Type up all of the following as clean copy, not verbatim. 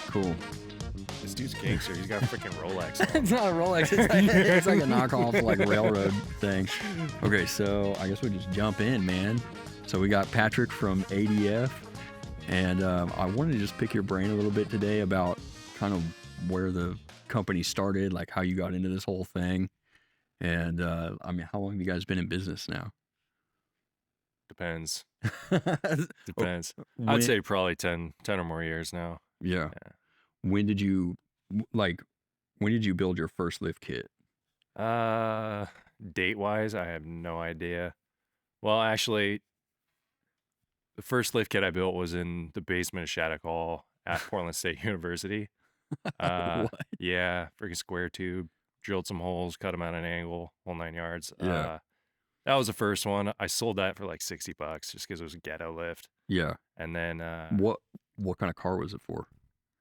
Cool. This dude's gangster. He's got a freaking Rolex on. It's not a Rolex. It's like a knockoff, like railroad thing. Okay, so I guess we'll just jump in, man. So we got Patrick from ADF, and I wanted to just pick your brain a little bit today about kind of where the company started, like how you got into this whole thing, and I mean, how long have you guys been in business now? Depends. Depends. I'd say probably 10 or more years now. Yeah. When did you build your first lift kit? Date wise, I have no idea. Well, actually, the first lift kit I built was in the basement of Shattuck Hall at Portland State University. What? Yeah, freaking square tube, drilled some holes, cut them at an angle, whole 9 yards. Yeah. That was the first one. I sold that for like $60 just because it was a ghetto lift. Yeah. And then what kind of car was it for?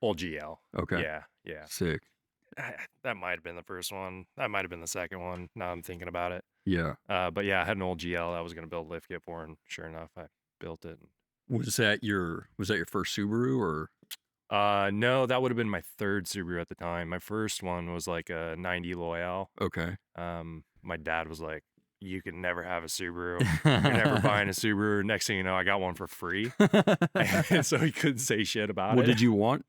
old GL. Okay. Yeah. Sick. That might have been the first one. That might have been the second one. Now I'm thinking about it. Yeah. But yeah, I had an old GL I was going to build a lift kit for, and sure enough, I built it. Was that your first Subaru or? No, that would have been my third Subaru at the time. My first one was like a 90 Loyal. Okay. My dad was like, "You can never have a Subaru. You're never buying a Subaru." Next thing you know, I got one for free, and so he couldn't say shit about it. Well, did you want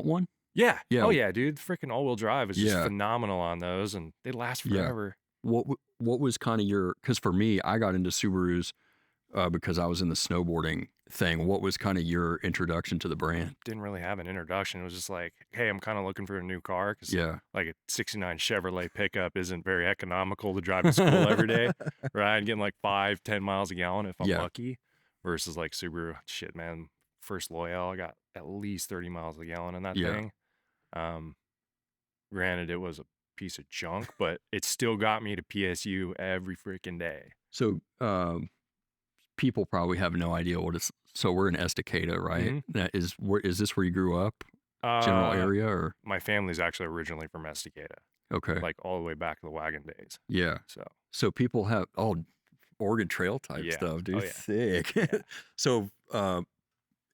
one? Yeah. Yeah. Oh yeah, dude. Freaking all-wheel drive is just Yeah. phenomenal on those, and they last forever. What was kind of your? Because for me, I got into Subarus because I was in the snowboarding thing. What was kind of your introduction to the brand? Didn't really have an introduction. It was just like, hey, I'm kind of looking for a new car because Yeah. like a '69 Chevrolet pickup isn't very economical to drive to school every day, right? I'm getting like 5-10 miles a gallon if I'm Yeah. lucky, versus like Subaru. Shit, man. First Loyal, I got at least 30 miles a gallon in that Yeah. thing. Granted, it was a piece of junk, but it still got me to PSU every freaking day. So people probably have no idea what it's. So we're in Estacada, right? Mhm. That is this where you grew up? General area or? My family's actually originally from Estacada, Okay. like all the way back to the wagon days. Yeah. So people have Oregon Trail type Yeah. stuff, dude. Oh, yeah. Sick. Yeah. So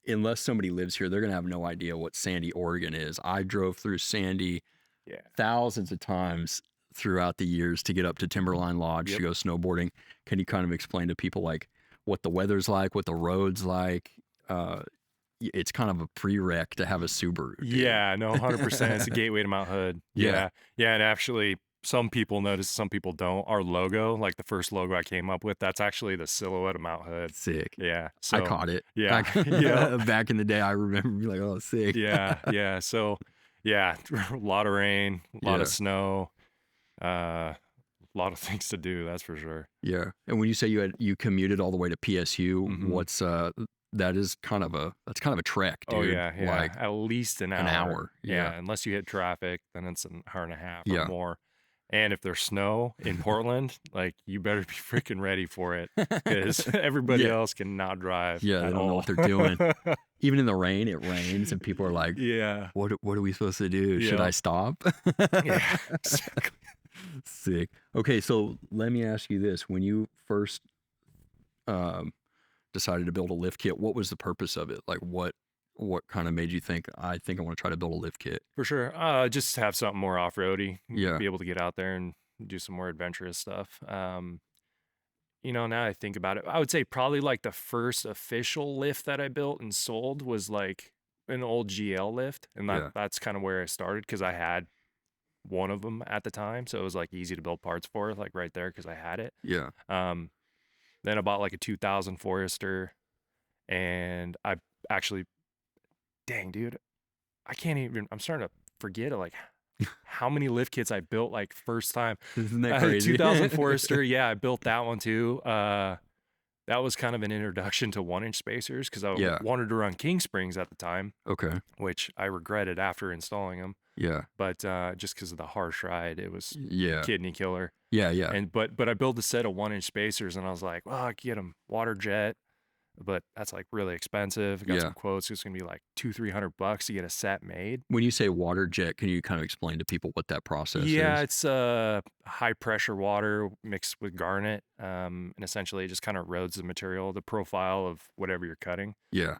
unless somebody lives here, they're gonna have no idea what Sandy, Oregon is. I drove through Sandy thousands of times throughout the years to get up to Timberline Lodge to go snowboarding. Can you kind of explain to people like what the weather's like, what the road's like? It's kind of a prereq to have a Subaru. Dude. Yeah, no, 100%. It's a gateway to Mount Hood. Yeah. And actually, some people notice, some people don't. Our logo, like the first logo I came up with, that's actually the silhouette of Mount Hood. Sick. Yeah. So, I caught it. Yeah. Back in the day, I remember being like, oh, sick. Yeah. So, yeah, a lot of rain, a lot of snow, a lot of things to do, that's for sure. Yeah. And when you say you commuted all the way to PSU, what's that's kind of a trek, dude. Oh yeah. Like at least an hour. An hour. Yeah. Unless you hit traffic, then it's an hour and a half or more. And if there's snow in Portland, like you better be freaking ready for it because everybody else cannot drive. Yeah, they don't know what they're doing. Even in the rain, it rains, and people are like, "Yeah, what are we supposed to do? Should I stop?" Yeah, exactly. Sick. Okay, so let me ask you this: when you first decided to build a lift kit, what was the purpose of it? Like, what kind of made you think I want to try to build a lift kit? For sure. Just have something more off-roady. Yeah. Be able to get out there and do some more adventurous stuff. Now I think about it, I would say probably like the first official lift that I built and sold was like an old GL lift. And that's kind of where I started because I had one of them at the time. So it was like easy to build parts for, like right there because I had it. Yeah. Then I bought like a 2000 Forester, and I actually, dang, dude, I'm starting to forget like how many lift kits I built like first time. Isn't that crazy? 2000 Forester, I built that one too. That was kind of an introduction to 1-inch spacers because I wanted to run King Springs at the time. Okay. Which I regretted after installing them. Yeah. But just because of the harsh ride, it was kidney killer. Yeah. And but I built a set of 1-inch spacers, and I was like, well, I could get them water jet, but that's like really expensive. I got Yeah. some quotes. It's going to be like $200-300 to get a set made. When you say water jet, can you kind of explain to people what that process Yeah, is? it's high pressure water mixed with garnet. And essentially it just kind of erodes the material, the profile of whatever you're cutting. Yeah.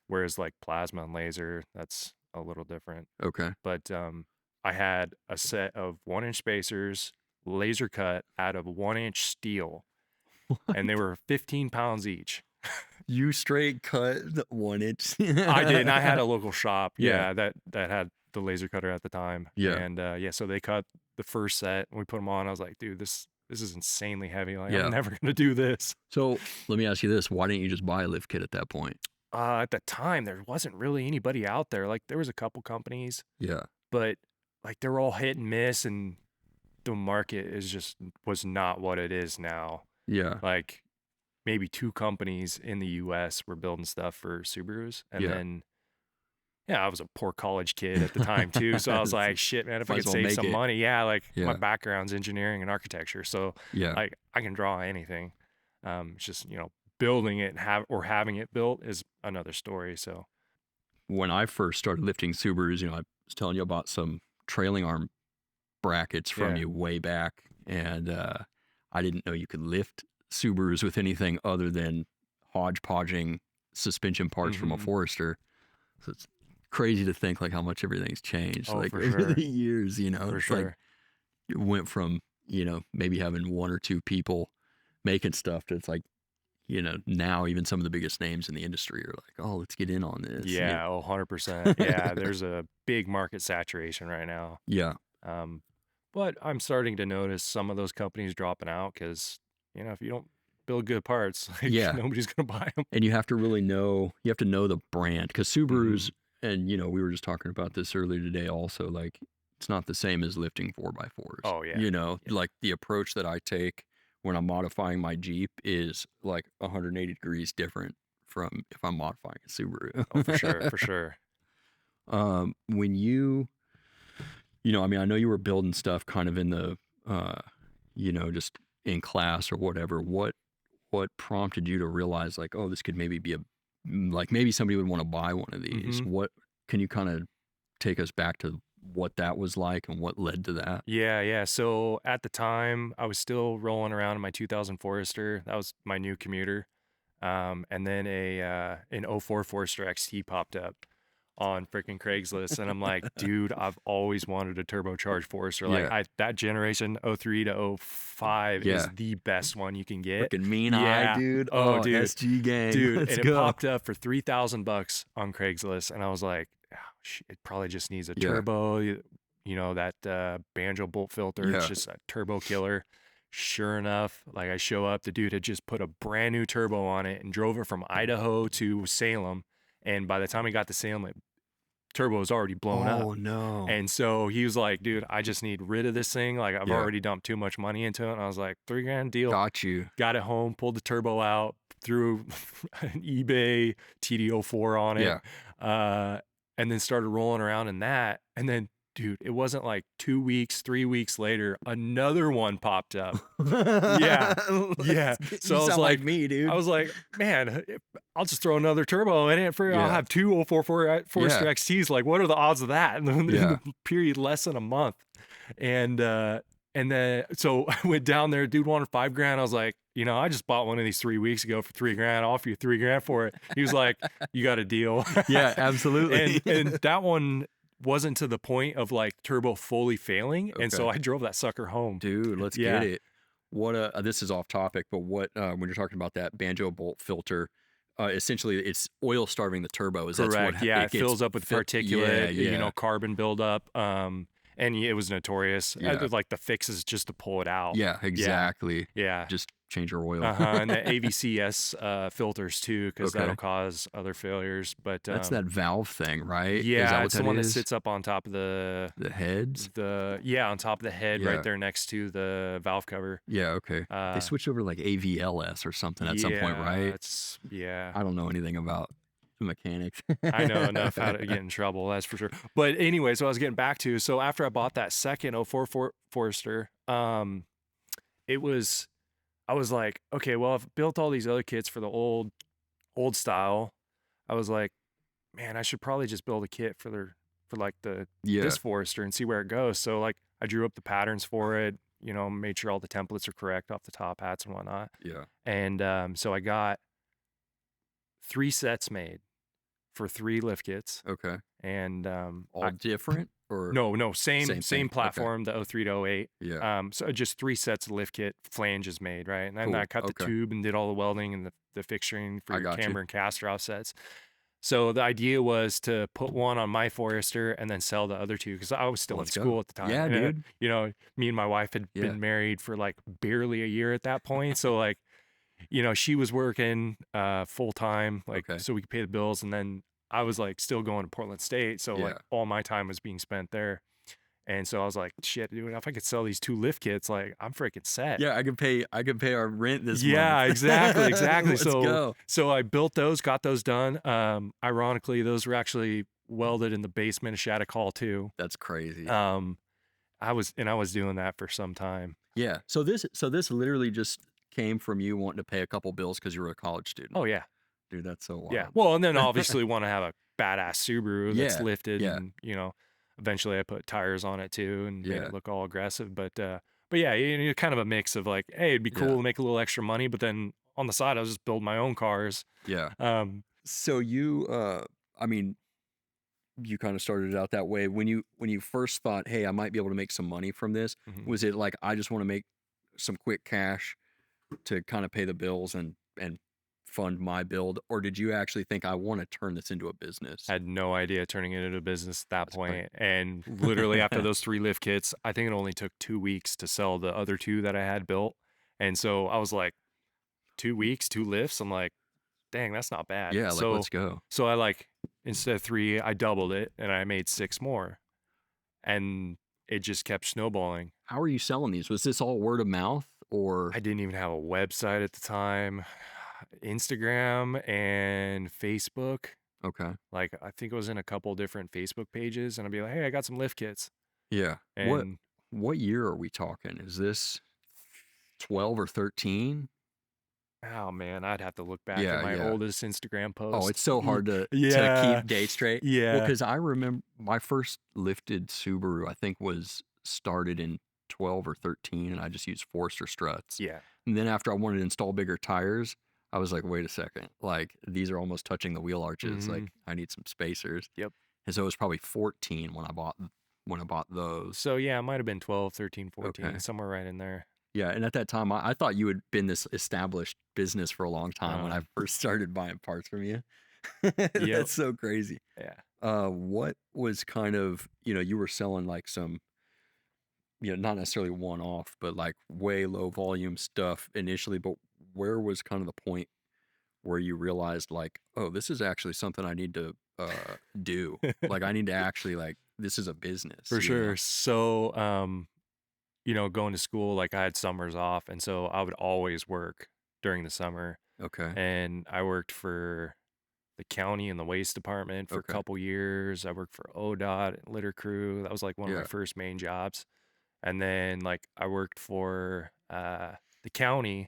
Whereas like plasma and laser, that's a little different. Okay. But I had a set of 1-inch spacers, laser cut out of 1-inch steel, and they were 15 pounds each. You straight cut the 1-inch. I did, and I had a local shop, Yeah. that had the laser cutter at the time. Yeah. And yeah, so they cut the first set, and we put them on. I was like, dude, this is insanely heavy. Like, Yeah. I'm never gonna do this. So let me ask you this: why didn't you just buy a lift kit at that point? At the time, there wasn't really anybody out there. Like, there was a couple companies, Yeah. but like they're all hit and miss, and the market was not what it is now. Yeah. Like, maybe 2 companies in the US were building stuff for Subarus. And Yeah. then, yeah, I was a poor college kid at the time too. So I was like, shit, man, if I Might could as well save make some it. money. Yeah, like Yeah. my background's engineering and architecture. So Yeah. like I can draw anything. It's just, building it and having it built is another story. So When I first started lifting Subarus, I was telling you about some trailing arm brackets from Yeah. you way back, and I didn't know you could lift Subarus with anything other than hodgepodging suspension parts from a Mhm. Forester. So it's crazy to think like how much everything's changed Oh, like for over sure. the years. For It's like sure. it went from maybe having 1 or 2 people making stuff to it's like now even some of the biggest names in the industry are like, oh, let's get in on this. Yeah, 100%. Yeah, there's a big market saturation right now. Yeah. But I'm starting to notice some of those companies dropping out because, if you don't build good parts, like Yeah. nobody's going to buy them. And you have to really know, the brand, because Subarus, and we were just talking about this earlier today also, like it's not the same as lifting 4x4s. Oh, yeah. Like the approach that I take when I'm modifying my Jeep is like 180 degrees different from if I'm modifying a Subaru. Oh, for sure. For sure. When I know you were building stuff kind of in the, just in class or whatever. What prompted you to realize like, oh, this could maybe be like maybe somebody would want to buy one of these? What can you kind of take us back to what that was like and what led to that? Yeah. So at the time, I was still rolling around in my 2000 Forester. That was my new commuter. And then an 04 Forester XT popped up on freaking Craigslist, and I'm like, dude, I've always wanted a turbocharged Forester. Like that generation 03 to 05 is the best one you can get. Freaking mean eye, dude. Oh, dude, SG gang, dude. Let's and go. It popped up for $3,000 on Craigslist, and I was like, it probably just needs a turbo. That banjo bolt filter. It's just a turbo killer. Sure enough, like I show up, the dude had just put a brand new turbo on it and drove it from Idaho to Salem. And by the time he got to Salem, turbo was already blown up. Oh no. And so he was like, dude, I just need rid of this thing. Like I've already dumped too much money into it. And I was like, $3,000 deal. Got you. Got it home, pulled the turbo out, threw an eBay TD04 on it. And then started rolling around in that. And then, dude, it wasn't like 2 weeks, 3 weeks later, another one popped up. Yeah. So I was like me, dude. I was like, man, I'll just throw another turbo in it I'll have 2 044 Forester XTs. Like, what are the odds of that? And then the period less than a month. And then so I went down there, dude wanted $5,000. I was like, I just bought one of these 3 weeks ago for $3,000. I'll offer you $3,000 for it. He was like, you got a deal. Yeah, absolutely. and that one wasn't to the point of like turbo fully failing. Okay. And so I drove that sucker home. Dude, let's get it. What this is off topic, but what when you're talking about that banjo bolt filter, essentially it's oil starving the turbo. Is correct? That's what it fills up with particulate, carbon buildup. And it was notorious. Like the fix is just to pull it out. Yeah, exactly. Yeah. Just change your oil. And the AVCS filters too, because that'll cause other failures. But that's that valve thing, right? Yeah, it's the one that sits up on top of the heads. On top of the head, right there next to the valve cover. Yeah, okay. They switched over like AVLS or something at some point, right? I don't know anything about mechanics. I know enough how to get in trouble, that's for sure. But anyway, so I was getting back to, so after I bought that second 04 Forester, I was like, okay, well, I've built all these other kits for the old old style, I was like, man, I should probably just build a kit for like this Forester and see where it goes. So like I drew up the patterns for it, you know, made sure all the templates are correct off the top hats and whatnot. Yeah. And so I got 3 sets made for 3 lift kits. Okay. And all different or no, same thing. platform, the 03 to 08. Yeah. So just 3 sets of lift kit flanges made, right? And then Cool. I cut the tube and did all the welding and the fixturing for your camber and caster offsets. So the idea was to put one on my Forester and then sell the other 2 because I was still in school at the time. Yeah, and, dude. You know, me and my wife had been married for like barely a year at that point. So like, you know, she was working full time, like so we could pay the bills, and then I was like still going to Portland State. So like all my time was being spent there. And so I was like, shit, dude, if I could sell these 2 lift kits, like I'm freaking set. Yeah, I could pay our rent this month. Yeah, exactly. Let's go. So I built those, got those done. Ironically, those were actually welded in the basement of Shattuck Hall too. That's crazy. I was doing that for some time. Yeah. So this literally just came from you wanting to pay a couple bills because you were a college student. Oh yeah. Dude, that's so wild. Yeah. Well, and then obviously want to have a badass Subaru that's lifted and, you know, eventually I put tires on it too and made it look all aggressive. But yeah, you know, kind of a mix of like, hey, it'd be cool to make a little extra money, but then on the side I was just building my own cars. Yeah. So you I mean, you kind of started out that way. When you first thought, hey, I might be able to make some money from this, was it like I just want to make some quick cash to kind of pay the bills and fund my build, or did you actually think I want to turn this into a business? I had no idea turning it into a business at that point. And literally after those 3 lift kits, I think it only took 2 weeks to sell the other 2 that I had built. And so I was like, 2 weeks, 2 lifts. I'm like, dang, that's not bad. Yeah, so, let's go. So I like, instead of 3, I doubled it and I made 6 more. And it just kept snowballing. How are you selling these? Was this all word of mouth or? I didn't even have a website at the time. Instagram and Facebook. Okay. Like I think it was in a couple different Facebook pages, and I'd be like, hey, I got some lift kits. Yeah. And what year are we talking? Is this 12 or 13? Oh man, I'd have to look back at my oldest Instagram post. Oh, it's so hard to keep dates straight. Yeah. Well, because I remember my first lifted Subaru, I think was started in 12 or 13, and I just used Forester struts. Yeah. And then after I wanted to install bigger tires, I was like, wait a second, like these are almost touching the wheel arches. Like I need some spacers. Yep. And so it was probably 14 when I bought those. So yeah, it might have been 12, 13, 14, somewhere right in there. Yeah. And at that time, I thought you had been this established business for a long time when I first started buying parts from you. That's so crazy. Yeah. What was kind of, you know, you were selling like some, you know, not necessarily one off, but like way low volume stuff initially, but where was kind of the point where you realized like, oh, this is actually something I need to do. Like I need to actually like, this is a business. For sure. So, you know, going to school, like I had summers off. And so I would always work during the summer. Okay. And I worked for the county and the waste department for a couple years. I worked for ODOT and litter crew. That was like one of my first main jobs. And then like I worked for the county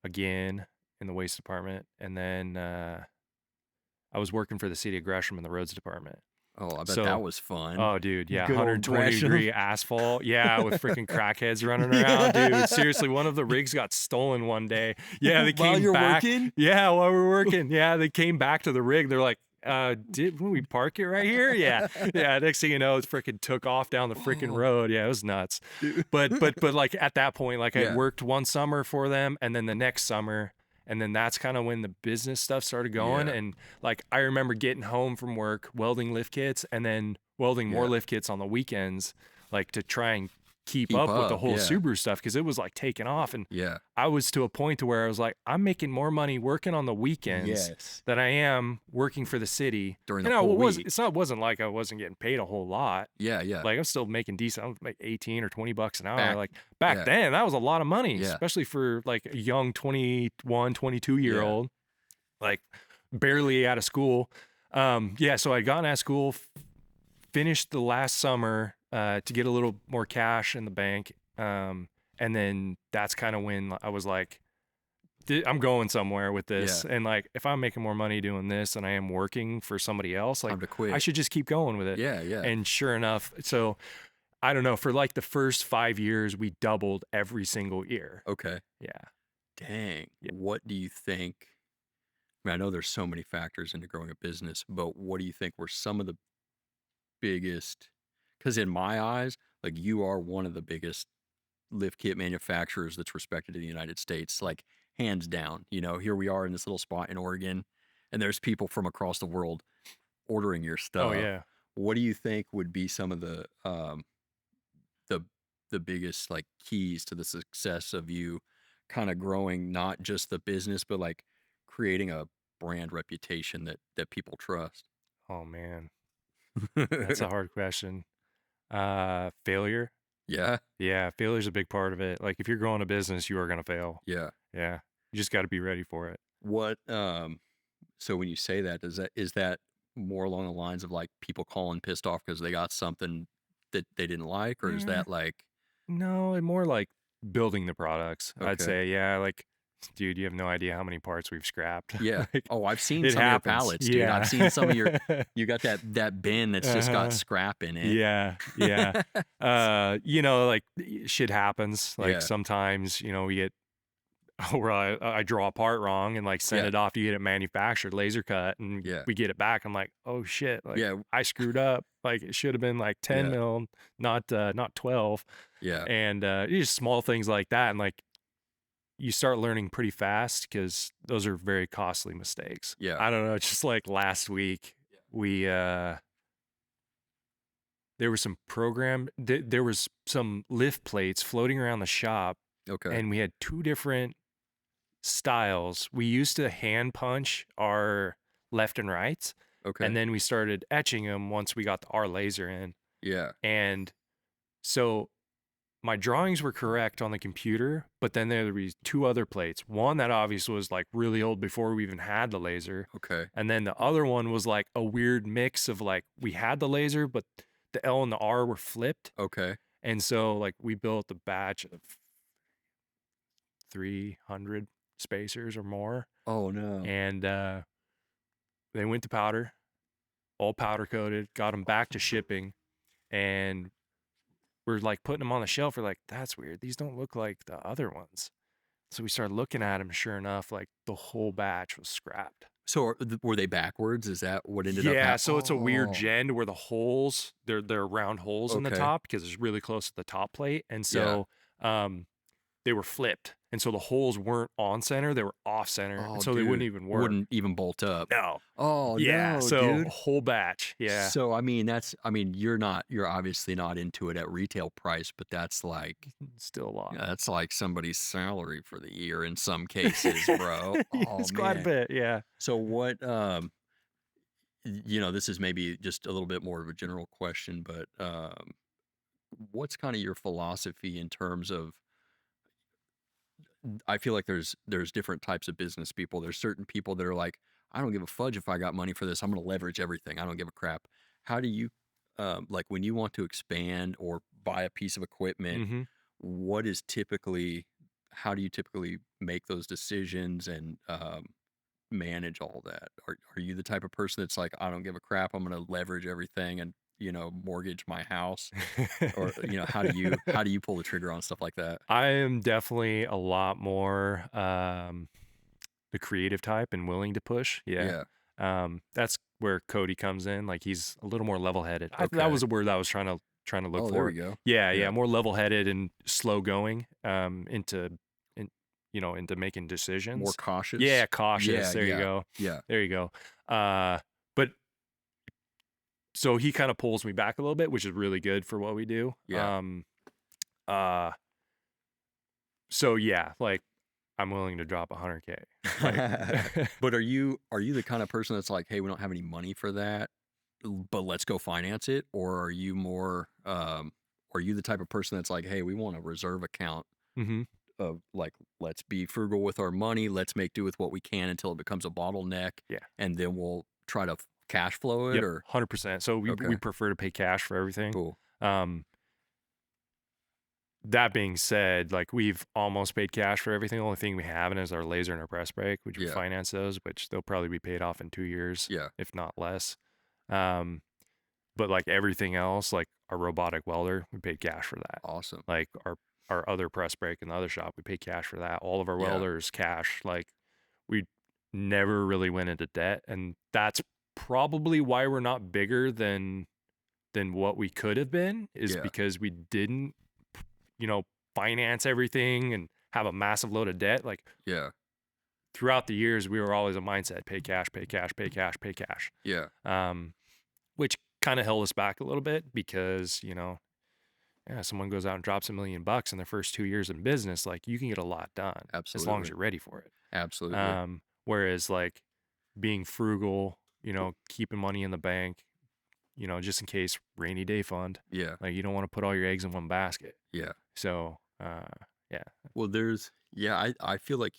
again in the waste department. And then I was working for the city of Gresham in the roads department. Oh, I bet that was fun. Oh, dude, yeah, 120-degree asphalt. Yeah, with freaking crackheads running around, dude. Seriously, one of the rigs got stolen one day. Yeah, they came while you're back. Working? Yeah, while we were working. Yeah, they came back to the rig. They're like, didn't we park it right here? Yeah. Yeah, next thing you know, it freaking took off down the freaking road. Yeah, it was nuts. But like at that point, like I worked one summer for them, and then the next summer, and then that's kind of when the business stuff started going. And like I remember getting home from work, welding lift kits, and then welding more lift kits on the weekends, like to try and keep up with the whole Subaru stuff, because it was like taking off. And I was to a point to where I was like, I'm making more money working on the weekends than I am working for the city during the whole week. It wasn't like I wasn't getting paid a whole lot. Yeah. Like I was still making decent. I was like 18 or 20 bucks an hour. Like back then, that was a lot of money, especially for like a young 21, 22-year-old, like barely out of school. So I'd gotten out of school, finished the last summer to get a little more cash in the bank. And then that's kind of when I was like, I'm going somewhere with this. Yeah. And like, if I'm making more money doing this than I am working for somebody else, like Time to I quit. should just keep going with it. Yeah, yeah. And sure enough, so I don't know, for like the first 5 years, we doubled every single year. Okay. Yeah. Dang. Yeah. What do you think? I mean, I know there's so many factors into growing a business, but what do you think were some of the biggest? Because in my eyes, like you are one of the biggest lift kit manufacturers that's respected in the United States, like hands down. You know, here we are in this little spot in Oregon, and there's people from across the world ordering your Oh stuff. yeah. What do you think would be some of the the biggest like keys to the success of you kind of growing not just the business, but like creating a brand reputation that people trust? Oh man. That's a hard question. Failure. Yeah, Yeah, failure's a big part of it. Like if you're growing a business, you are gonna fail. yeah. Yeah. You just got to be ready for it. What so when you say that, is that more along the lines of like people calling pissed off because they got something that they didn't like, or is Yeah. that like No, and more like building the products. I'd okay? say, yeah, like, dude, you have no idea how many parts we've scrapped. Yeah. Like, Oh, I've seen it some of your happens. pallets, dude. I've Yeah. seen some of your you got that bin that's just got uh scrap in it. Yeah. Yeah. Like shit happens. Like Yeah. sometimes, we get where I draw a part wrong and like send Yeah. it off to get it manufactured, laser cut, and Yeah. we get it back. I'm like, oh shit, like Yeah. I screwed up. Like it should have been like 10 Yeah. mil, not 12. Yeah. And just small things like that. And like you start learning pretty fast because those are very costly mistakes. Yeah. I don't know, just like last week, we there was there was some lift plates floating around the shop, Okay. and we had two different styles. We used to hand punch our left and rights, Okay. and then we started etching them once we got our laser in. Yeah. And so my drawings were correct on the computer, but then there was two other plates. One that obviously was like really old before we even had the laser. Okay. And then the other one was like a weird mix of like we had the laser, but the L and the R were flipped. Okay. And so like we built a batch of 300 spacers or more. Oh no. And they went to powder, all powder coated, got them back to shipping. And we're like putting them on the shelf. We're like, that's weird. These don't look like the other ones. So we started looking at them. Sure enough, like the whole batch was scrapped. So were they backwards? Is that what ended up Yeah, happening? so it's a weird gen where the holes, they're round holes in the Okay. top because it's really close to the top plate. And so they were flipped. And so the holes weren't on center, they were off center. Oh, and so they wouldn't dude. even work. Wouldn't even bolt up. No. Oh Yeah. no, So dude. whole batch. Yeah. So you're obviously not into it at retail price, but that's like Still a lot. that's like somebody's salary for the year in some cases, bro. Oh It's quite a man. bit. Yeah. So what this is maybe just a little bit more of a general question, but what's kind of your philosophy in terms of I feel like there's different types of business people. There's certain people that are like, I don't give a fudge if I got money for this. I'm going to leverage everything. I don't give a crap. How do you like when you want to expand or buy a piece of equipment, Mm-hmm. what is typically how do you typically make those decisions and manage all that? Are you the type of person that's like, I don't give a crap, I'm going to leverage everything and mortgage my house, or how do you pull the trigger on stuff like that? I am definitely a lot more the creative type and willing to push. Yeah. That's where Cody comes in. Like he's a little more level-headed. Okay. That was a word I was trying to look Oh, for. there we go. Yeah, more level-headed and slow going into making decisions. More cautious. Yeah, cautious. Yeah, There you yeah, go. yeah. There you go. But so he kind of pulls me back a little bit, which is really good for what we do. Yeah. So yeah, like I'm willing to drop 100K. Like, But are you the kind of person that's like, hey, we don't have any money for that, but let's go finance it? Or are you more are you the type of person that's like, hey, we want a reserve account mhm. of like, let's be frugal with our money, let's make do with what we can until it becomes a bottleneck, Yeah. and then we'll try to cash flow it? Yep, Or 100%. So we Okay. prefer to pay cash for everything. Cool. That being said, like we've almost paid cash for everything. The only thing we haven't is our laser and our press brake, which we Yeah. finance those, which they'll probably be paid off in 2 years, Yeah. if not less. Um, but like everything else, like our robotic welder, we paid cash for that. Awesome. Like our other press brake in the other shop, we paid cash for that. All of our Yeah. welders, cash. Like we never really went into debt, and that's probably why we're not bigger than what we could have been, is Yeah. because we didn't, you know, finance everything and have a massive load of debt. Like Yeah. throughout the years, we were always a mindset: pay cash, pay cash, pay cash, pay cash. Yeah. Which kind of held us back a little bit because, you know, yeah, someone goes out and drops $1 million in their first 2 years in business, like you can get a lot done as long as Absolutely. you're ready for it. Absolutely. Whereas like being frugal, you know, keeping money in the bank, you know, just in case, rainy day fund. Yeah. Like you don't want to put all your eggs in one basket. Yeah. So, yeah. Well, I feel like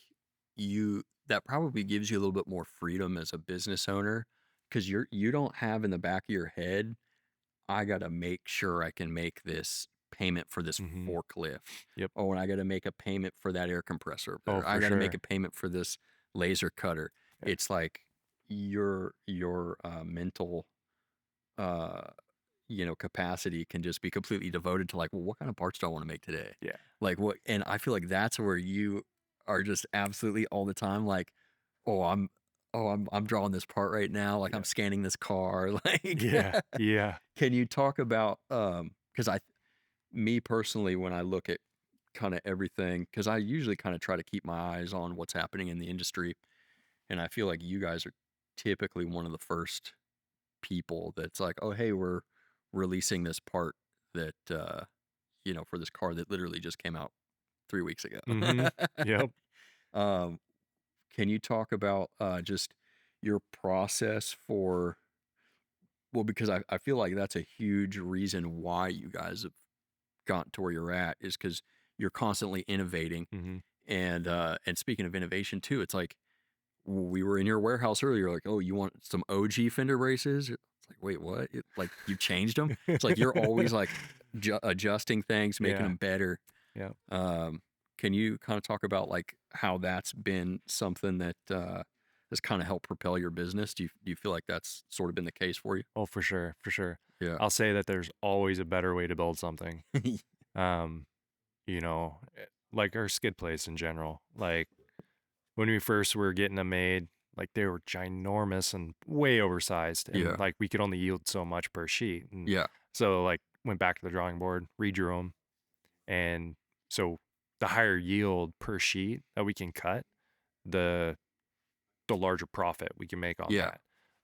that probably gives you a little bit more freedom as a business owner, because you don't have in the back of your head, I got to make sure I can make this payment for this Mhm. forklift. Yep. Oh, and I got to make a payment for that air compressor. Oh, Or I for got to make sure. a payment for this laser cutter. Yeah. It's like your mental uh capacity can just be completely devoted to like, well, what kind of parts do I want to make today? Yeah. Like what? And I feel like that's where you are just absolutely all the time like, oh, I'm drawing this part right now. Like Yeah. I'm scanning this car. Like, Yeah. Yeah. can you talk about, because me personally, when I look at kind of everything, because I usually kind of try to keep my eyes on what's happening in the industry. And I feel like you guys are typically one of the first people that's like, oh, hey, we're releasing this part that, for this car that literally just came out 3 weeks ago. Mhm. Yep. um, can you talk about just your process for, well, because I feel like that's a huge reason why you guys have gotten to where you're at, is because you're constantly innovating. Mhm. And speaking of innovation too, it's like, we were in your warehouse earlier, like, oh, you want some OG fender braces? It's like, wait, what? Like you changed them? It's like you're always like adjusting things, making Yeah. them better. Yeah. Can you kind of talk about like how that's been something that has kind of helped propel your business? Do you feel like that's sort of been the case for you? Oh, for sure. For sure. Yeah. I'll say that there's always a better way to build something. Um, you know, like our skid plates in general. Like when we first were getting them made, like they were ginormous and way oversized, and Yeah. like we could only yield so much per sheet. And Yeah. so like went back to the drawing board, redrew them, and so the higher yield per sheet that we can cut, the larger profit we can make on Yeah.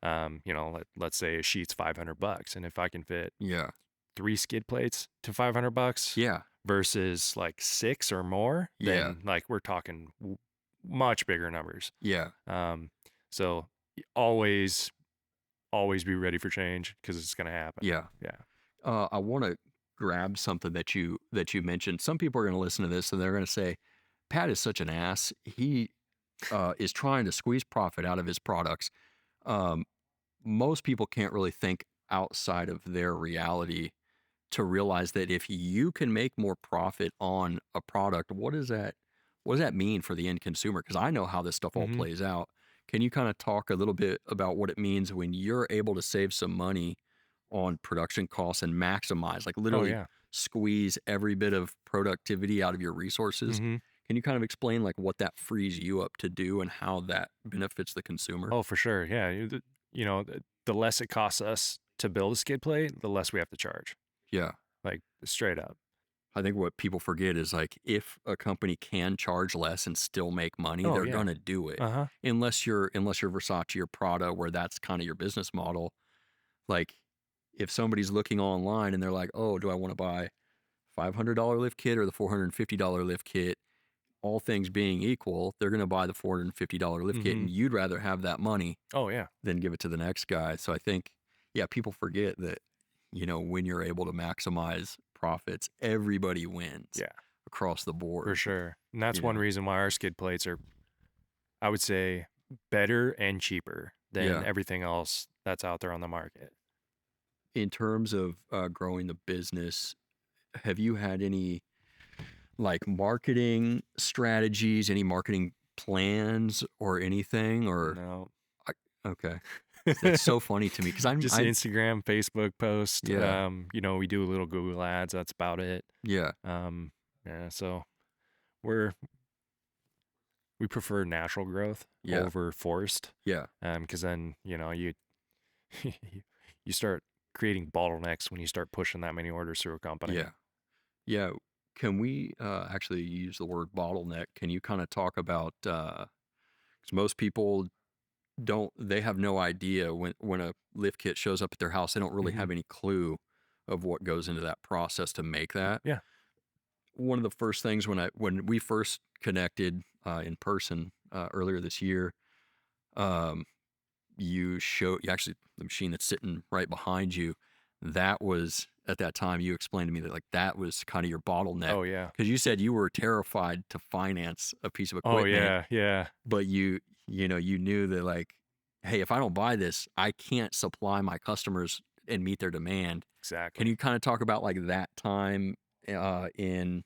that. You know, let's say a sheet's $500, and if I can fit Yeah. 3 skid plates to $500 Yeah. versus like 6 or more, Yeah. then like we're talking much bigger numbers. Yeah. So always be ready for change, because it's gonna happen. Yeah. Yeah. I want to grab something that you mentioned. Some people are going to listen to this and they're going to say, Pat is such an ass. He is trying to squeeze profit out of his products. Um, most people can't really think outside of their reality to realize that if you can make more profit on a product, what does that mean for the end consumer? Because I know how this stuff all Mhm. plays out. Can you kind of talk a little bit about what it means when you're able to save some money on production costs and maximize, like Oh literally yeah. squeeze every bit of productivity out of your resources? Mhm. Can you kind of explain like what that frees you up to do and how that benefits the consumer? Oh, for sure. Yeah. You know, the less it costs us to build a skid plate, the less we have to charge. Yeah. Like straight up. I think what people forget is like, if a company can charge less and still make money, Oh they're yeah. gonna do it. Uh-huh. Unless you're Versace or Prada, where that's kind of your business model. Like, if somebody's looking online and they're like, oh, do I want to buy $500 lift kit or the $450 lift kit? All things being equal, they're gonna buy the $450 lift kit, and Mhm. you'd rather have that money Oh yeah. than give it to the next guy. So I think, yeah, people forget that, when you're able to maximize profits, everybody wins Yeah. across the For board. sure. And that's You one know? reason why our skid plates are, I would say, better and cheaper than Yeah. everything else that's out there on the market. In terms of growing the business, have you had any like marketing strategies, any marketing plans or anything? Or No, okay, that's so funny to me because just I'm Instagram, Facebook post. yeah, We do a little Google ads. That's about it. yeah, Yeah, so we're we prefer natural growth yeah, over forced. yeah, Because then you you start creating bottlenecks when you start pushing that many orders through a company. yeah, yeah. Can we actually use the word bottleneck? Can you kind of talk about because most people they have no idea when a lift kit shows up at their house, they don't really Hmm. have any clue of what goes into that process to make that. Yeah. One of the first things when we first connected in person earlier this year, um, you actually the machine that's sitting right behind you. That was at that time you explained to me that like that was kind of your bottleneck Oh yeah. because you said you were terrified to finance a piece of Oh equipment, yeah. Yeah. but you knew that like, hey, if I don't buy this, I can't supply my customers and meet their demand. Can Exactly. you kind of talk about like that time in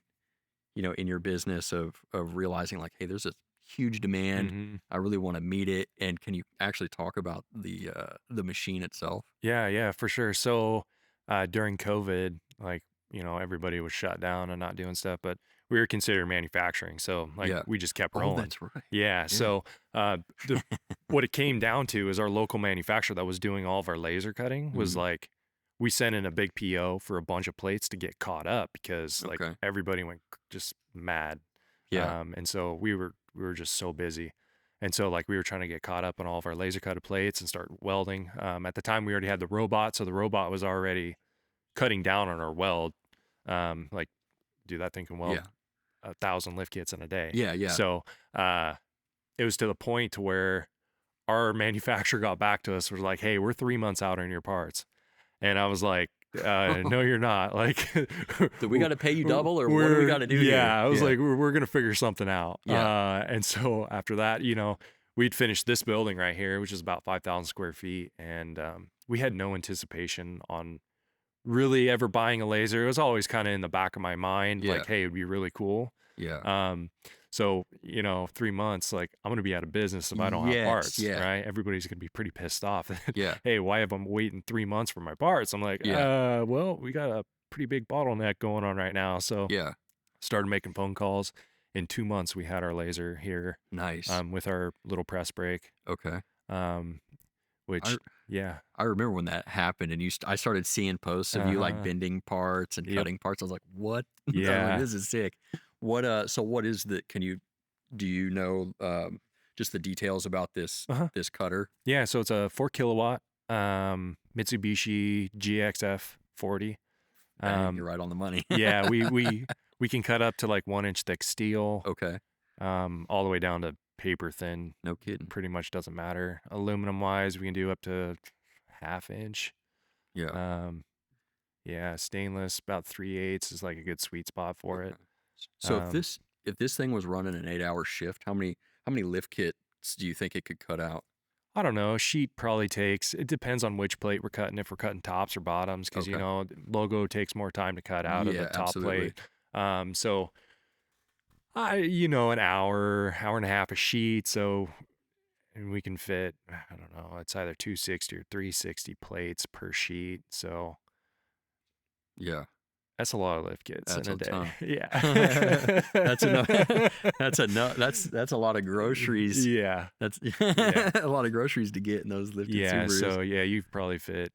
in your business of realizing like, hey, there's a huge demand. Hmm. I really want to meet it. And can you actually talk about the machine itself? Yeah. Yeah. For sure. So during COVID, like everybody was shut down and not doing stuff, but we were considered manufacturing, so like Yeah. we just kept Oh, rolling. that's right. Yeah. Yeah. So the what it came down to is our local manufacturer that was doing all of our laser cutting was Mhm. like, we sent in a big PO for a bunch of plates to get caught up because like Okay. everybody went just mad. Yeah. And so we were just so busy. And so like we were trying to get caught up on all of our laser cutted plates and start welding. At the time we already had the robot, so the robot was already cutting down on our weld. Like, dude, that thing can weld Yeah. 1,000 lift kits in a day. Yeah. Yeah. So uh, it was to the point to where our manufacturer got back to us, was like, "Hey, we're 3 months out on your parts," and I was like, "No, you're not." Like, Do we got to pay you double or what do we we're got to do here? yeah. I was Yeah. like, we're gonna figure something out. Yeah. And so after that, we'd finished this building right here, which is about 5,000 square feet, and we had no anticipation on really ever buying a laser. It was always kind of in the back of my mind, Yeah. like, hey, it'd be really cool. Yeah. So 3 months, like I'm gonna be out of business if I don't have Yes. parts, Yeah. right? Everybody's gonna be pretty pissed off. Yeah. Hey, why have I waiting 3 months for my parts? I'm like, Yeah. well, we got a pretty big bottleneck going on right now. So Yeah. started making phone calls. In 2 months, we had our laser here, Nice. with our little press brake. Okay. Um, I which yeah, I remember when that happened and I started seeing posts of you like uh-huh, bending parts and yep, cutting parts. I was like, what? I was like, yeah, this is sick. So what is do you know just the details about uh-huh. this cutter? Yeah, so it's a 4 kilowatt Mitsubishi GXF 40. Dang, you're Um, right on the money. yeah, we can cut up to like 1 inch thick steel, Okay. all the way down to paper thin. No kidding. Pretty much doesn't matter. Aluminum wise, we can do up to ½ inch. Yeah. Um, yeah, stainless about 3/8 is like a good sweet spot for Okay. it. So Um, if this thing was running an 8-hour shift, how many lift kits do you think it could cut out? I don't know. Sheet probably takes. It depends on which plate we're cutting. If we're cutting tops or bottoms, because Okay. logo takes more time to cut out of the Yeah, top absolutely. plate. So an hour and a half a sheet. So and we can fit. I don't know. It's either 260 or 360 plates per sheet. So Yeah. that's a lot of lift kits in That's a a day. ton. That's enough. Yeah. That's a lot of groceries. Yeah. That's Yeah. a lot of groceries to get in those lifted Yeah. Subarus. So yeah, you probably fit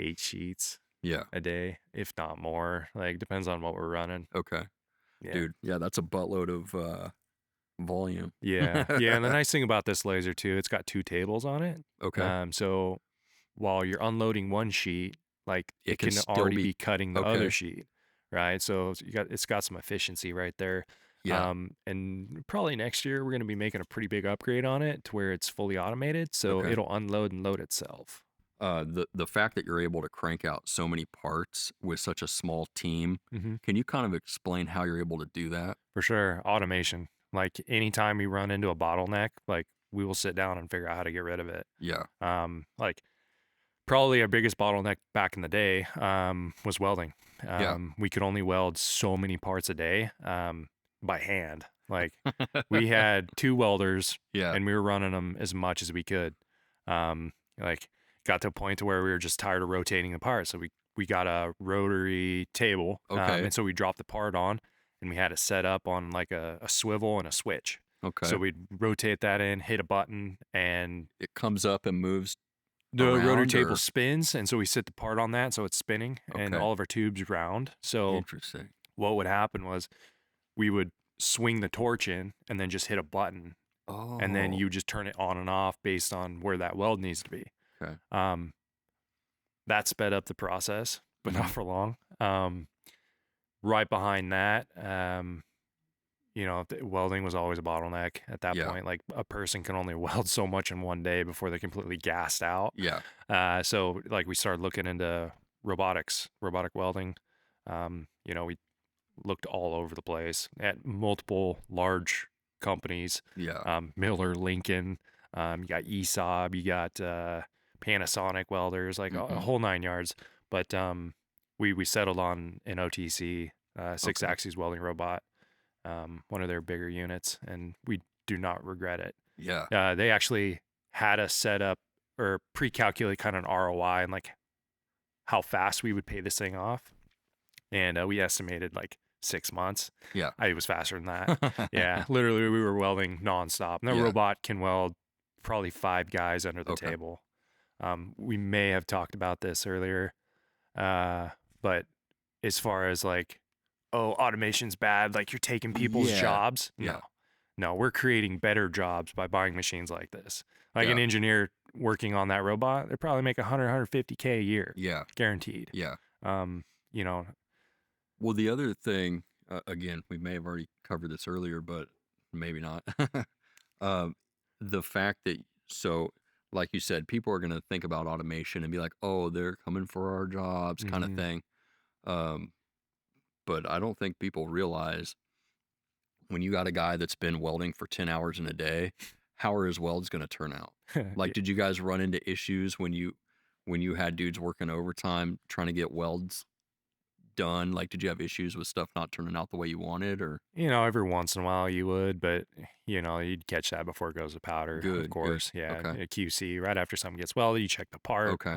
8 sheets Yeah. a day, if not more. Like depends on what we're running. Okay. Yeah. Dude, yeah, that's a buttload of volume. Yeah. Yeah. And the nice thing about this laser too, it's got two tables on it. Okay. So while you're unloading one sheet, like It it can can still already be be cutting the other okay. sheet, right? So it's got some efficiency right there. Yeah. And probably next year we're going to be making a pretty big upgrade on it to where it's fully automated, so Okay. it'll unload and load itself. The fact that you're able to crank out so many parts with such a small team, Hmm. can you kind of explain how you're able to do that? For sure, automation. Like anytime we run into a bottleneck, like we will sit down and figure out how to get rid of it. Yeah. Like Probably our biggest bottleneck back in the day was welding. Yeah. We could only weld so many parts a day by hand. Like we had 2 welders Yeah. and we were running them as much as we could. Like got to a point to where we were just tired of rotating the parts. So we got a rotary table. Okay. And so we dropped the part on and we had it set up on like a swivel and a switch. Okay. So we'd rotate that in, hit a button, and it comes up and moves. The rotary table or? spins, and so we sit the part on that, so it's spinning, and Okay. all of our tubes round. So Interesting. what would happen was we would swing the torch in and then just hit a button, and then Oh. you just turn it on and off based on where that weld needs to be. Okay. That sped up the process, but not for long. Right behind that, you know, welding was always a bottleneck at that Yeah. point. Like a person can only weld so much in one day before they're completely gassed out. Yeah. So like we started looking into robotic welding. You know, we looked all over the place at multiple large companies. Yeah. Miller, Lincoln, you got ESAB, you got Panasonic welders, like a whole 9 yards. But we settled on an OTC 6-axis welding robot. One of their bigger units, and we do not regret it. Yeah. They actually had us set up or pre-calculate kind of an ROI and like how fast we would pay this thing off. And we estimated like 6 months. Yeah. It was faster than that. Yeah. Literally, we were welding nonstop. And the robot can weld probably 5 guys under the table. We may have talked about this earlier. But as far as like, oh, automation's bad, like you're taking people's jobs. No, we're creating better jobs by buying machines like this. Like an engineer working on that robot, they probably make 150K a year. Yeah. Guaranteed. Yeah. You know. Well, the other thing, again, we may have already covered this earlier, but maybe not. The fact that, so like you said, people are going to think about automation and be like, oh, they're coming for our jobs kind of thing. But I don't think people realize when you got a guy that's been welding for 10 hours in a day, how are his welds going to turn out? Like, did you guys run into issues when you had dudes working overtime trying to get welds done? Like, did you have issues with stuff not turning out the way you wanted, or? You know, every once in a while you would, but you know, you'd catch that before it goes to powder. Good, of course. good. Yeah. Okay. A QC right after something gets welded, you check the part. Okay.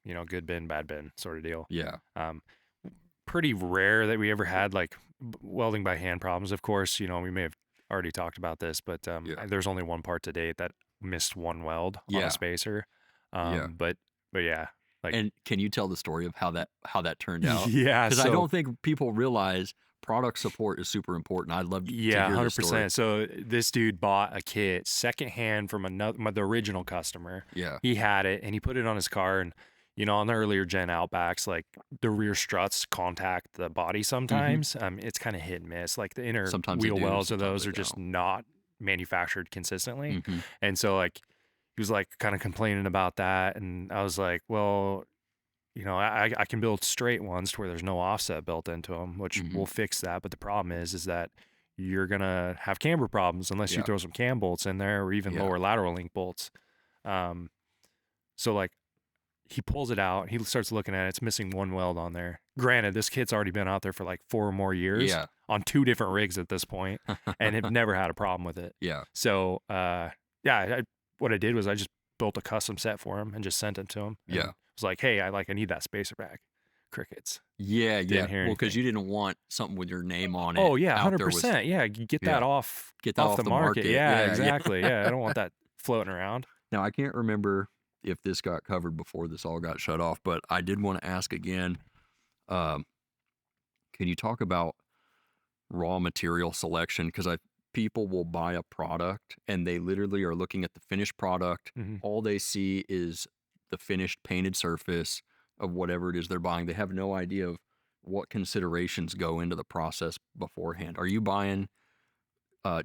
You know, good bin, bad bin sort of deal. Yeah. Pretty rare that we ever had like welding by hand problems. Of course, you know, we may have already talked about this, but there's only one part to date that missed one weld on a spacer. But yeah. Like, and can you tell the story of how that turned out? Yeah. Because I don't think people realize product support is super important. I'd love to hear 100%. The story. So this dude bought a kit secondhand from the original customer. Yeah. He had it and he put it on his car, and you know, on the earlier gen Outbacks, like the rear struts contact the body sometimes. It's kind of hit and miss. Like the inner wheel wells of those are just not manufactured consistently. And so like he was like kind of complaining about that, and I was like, well, you know, I can build straight ones to where there's no offset built into them, which will fix that. But the problem is that you're gonna have camber problems unless you throw some cam bolts in there or even lower lateral link bolts. So like he pulls it out, he starts looking at it, it's missing one weld on there. Granted, this kit's already been out there for like 4 or more years on 2 different rigs at this point, and have never had a problem with it. Yeah. So what I did was I just built a custom set for him and just sent it to him. Yeah. I was like, hey, I need that spacer back. Crickets. Yeah. Well, because you didn't want something with your name on it. Oh yeah, 100%. Yeah, get that off the market. Yeah, exactly. Yeah, I don't want that floating around. Now I can't remember if this got covered before this all got shut off, but I did want to ask again. Can you talk about raw material selection? Because people will buy a product and they literally are looking at the finished product. All they see is the finished painted surface of whatever it is they're buying. They have no idea of what considerations go into the process beforehand. Are you buying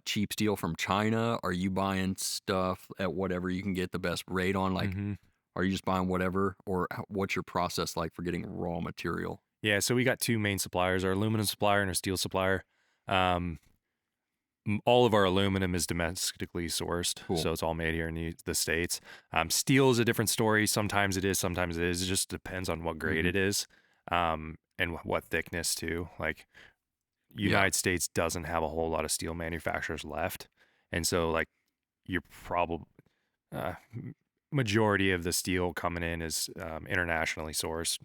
cheap steel from China? Are you buying stuff at whatever you can get the best rate on? Like, are you just buying whatever, or what's your process like for getting raw material? Yeah, so we got 2 main suppliers: our aluminum supplier and our steel supplier. all of our aluminum is domestically sourced, Cool. so it's all made here in the States. Steel is a different story. Sometimes it is, sometimes it is. It just depends on what grade Mhm. it is, and what thickness too. Like Yeah. United States doesn't have a whole lot of steel manufacturers left, and so like you're probably majority of the steel coming in is internationally sourced.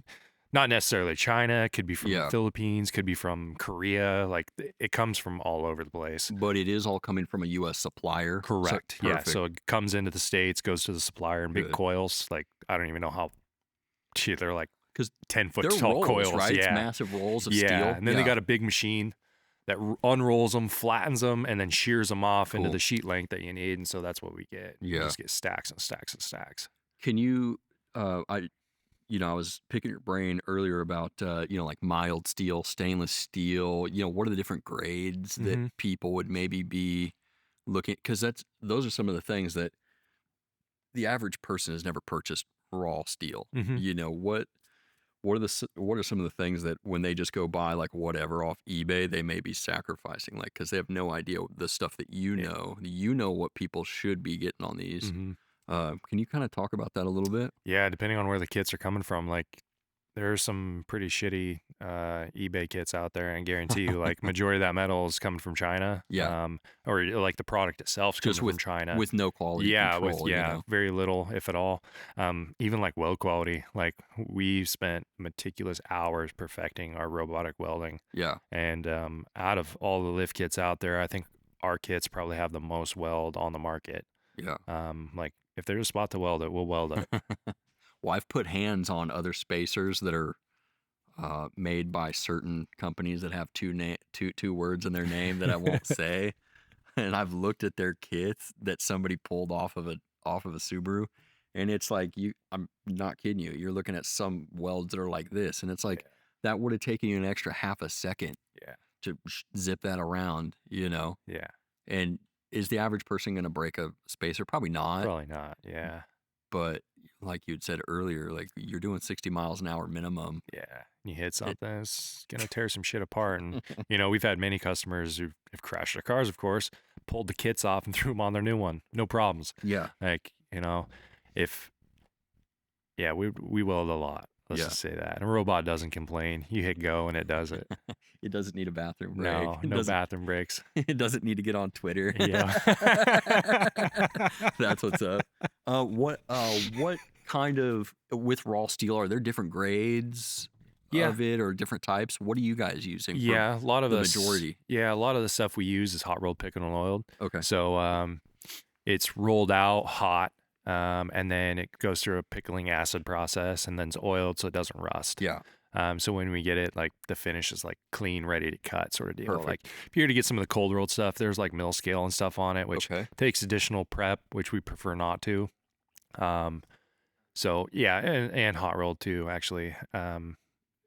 Not necessarily China, could be from the Yeah. Philippines, could be from Korea. Like it comes from all over the place. But it is all coming from a U.S. supplier. So, Correct. Yeah. perfect. So it comes into the States, goes to the supplier in big Good. coils. Like I don't even know how. Gee, they're like 'Cause 10-foot they're tall rolls, coils. right? It's Yeah. massive rolls of Yeah. steel. And then they got a big machine that unrolls them, flattens them, and then shears them off into Cool. the sheet length that you need. And so that's what we get. You Yeah. just get stacks and stacks and stacks. Can you, I was picking your brain earlier about, like mild steel, stainless steel, what are the different grades that Mhm. people would maybe be looking, because those are some of the things that the average person has never purchased raw steel. Mhm. What are some of the things that when they just go buy like whatever off eBay, they may be sacrificing, like, because they have no idea the stuff that Yeah. what people should be getting on these. Mhm. Can you kind of talk about that a little bit? Yeah, depending on where the kits are coming from, like there are some pretty shitty eBay kits out there, and I guarantee you, like majority of that metal is coming from China. Yeah. Or like the product itself is coming Just from China. with no quality Yeah, control, very little, if at all. Even like weld quality, like we've spent meticulous hours perfecting our robotic welding, Yeah. and out of all the lift kits out there, I think our kits probably have the most weld on the market. Yeah. Like if there's a spot to weld it, we'll weld it. Well, I've put hands on other spacers that are made by certain companies that have two words in their name that I won't say, and I've looked at their kits that somebody pulled off of a Subaru, and it's like I'm not kidding you. You're looking at some welds that are like this, and it's like that would have taken you an extra half a second Yeah. to zip that around, Yeah. And is the average person going to break a spacer? Probably not. Probably not. Yeah. But like you'd said earlier, like you're doing 60 miles an hour minimum. Yeah. You hit something, it's going to tear some shit apart. And, we've had many customers who have crashed their cars, of course, pulled the kits off and threw them on their new one. No problems. Yeah. Like, we weld a lot. Let's just say that. And a robot doesn't complain. You hit go and it does it. It doesn't need a bathroom break. No bathroom breaks. It doesn't need to get on Twitter. Yeah. That's what's up. What kind of, with raw steel, are there different grades of it or different types? What are you guys using? Yeah, a lot of the us, majority. Yeah, a lot of the stuff we use is hot rolled pickled and oiled. Okay. So it's rolled out hot, and then it goes through a pickling acid process, and then it's oiled so it doesn't rust. Yeah. So when we get it, like the finish is like clean, ready to cut sort of deal. Perfect. Like if you were to get some of the cold rolled stuff, there's like mill scale and stuff on it, which takes additional prep, which we prefer not to. So yeah, and hot rolled too, actually.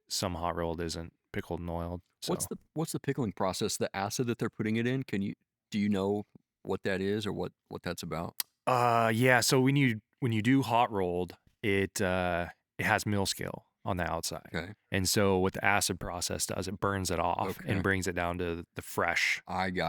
Some hot rolled isn't pickled and oiled. So. What's the pickling process? The acid that they're putting it in? Do you know what that is or what that's about? Yeah. So when you do hot rolled, it has mill scale on the outside. Okay. And so what the acid process does, it burns it off and brings it down to the fresh,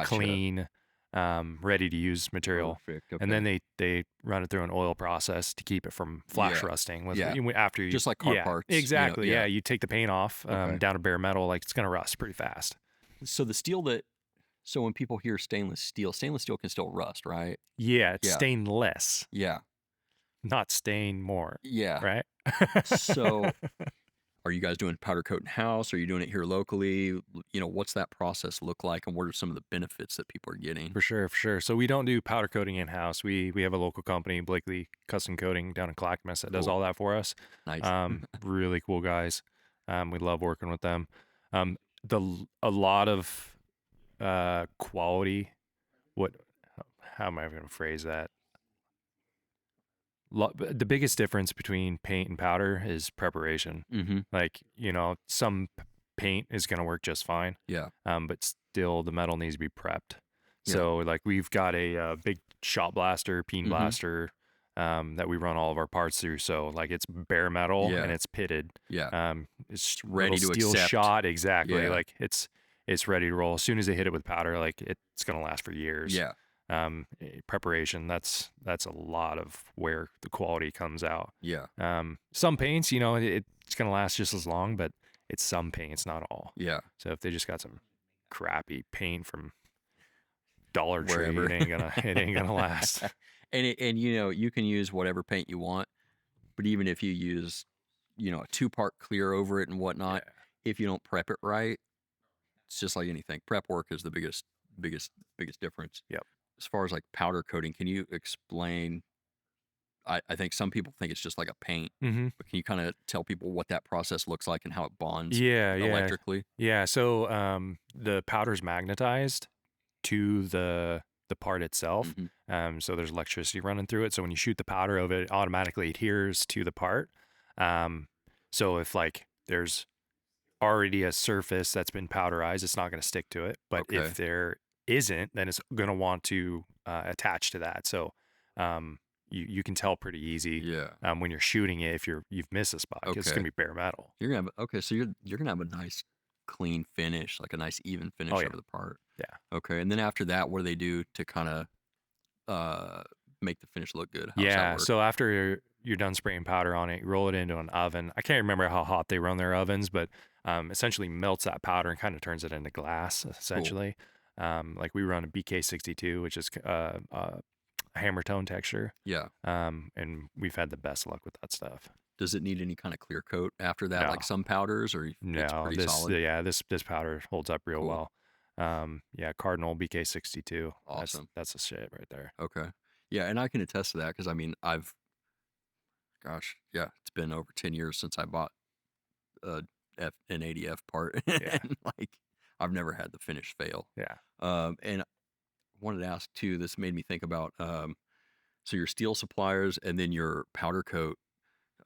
clean, ready to use material. Perfect. Okay. And then they run it through an oil process to keep it from flash rusting. After you, just like car parts. Exactly. You take the paint off down to bare metal, like it's gonna rust pretty fast. So the steel so when people hear stainless steel can still rust, right? Yeah, it's stainless. Yeah. Not stain more. Yeah. Right. So are you guys doing powder coat in house? Are you doing it here locally? What's that process look like, and what are some of the benefits that people are getting? For sure. So we don't do powder coating in house. We have a local company, Blakely Custom Coating down in Clackamas, that does all that for us. Nice. Really cool guys. We love working with them. A lot of quality. How am I going to phrase that? The biggest difference between paint and powder is preparation. Mm-hmm. Like, some paint is going to work just fine. Yeah. But still the metal needs to be prepped. So like we've got a big shot blaster, peen blaster, that we run all of our parts through. So like it's bare metal and it's pitted. Yeah. It's ready to steel accept. shot. Exactly. Yeah. Like it's it's ready to roll. As soon as they hit it with powder, like it's gonna last for years. Yeah. Preparation, that's a lot of where the quality comes out. Yeah. Some paints, you know, it's gonna last just as long, but it's some paints, not all. Yeah. So if they just got some crappy paint from Dollar Tree, Wherever. it ain't gonna last. And you know, you can use whatever paint you want, but even if you use, you know, a 2-part clear over it and whatnot, if you don't prep it right, it's just like anything. Prep work is the biggest difference. Yep. As far as like powder coating, can you explain? I think some people think it's just like a paint, Mm-hmm. but can you kind of tell people what that process looks like and how it bonds Yeah. electrically? Yeah. So the powder's magnetized to the part itself. Mm-hmm. So there's electricity running through it. So when you shoot the powder over it, automatically adheres to the part. So if like there's already a surface that's been powderized, it's not going to stick to it. But Okay. if there isn't, then it's going to want to attach to that. So you can tell pretty easy Yeah. when you're shooting it if you've missed a spot. 'Cause it's Okay. going to be bare metal. You're gonna have okay, so you're gonna have a nice clean finish, like a nice even finish Oh, yeah. over the part. Yeah. Okay, and then after that, what do they do to kind of make the finish look good? How does that Yeah. work? So after you're done spraying powder on it, you roll it into an oven. I can't remember how hot they run their ovens, but essentially melts that powder and kind of turns it into glass, essentially. Like we run a BK62, which is a hammer tone texture. Yeah. And we've had the best luck with that stuff. Does it need any kind of clear coat after that, No. like some powders, or it's No, pretty solid? this powder holds up real Cool. well. Yeah, Cardinal BK62. Awesome. That's a shit right there. Okay. Yeah, and I can attest to that because I mean, gosh, yeah, it's been over 10 years since I bought an ADF part, Yeah. and like I've never had the finish fail. Yeah. And I wanted to ask too. This made me think about so your steel suppliers and then your powder coat.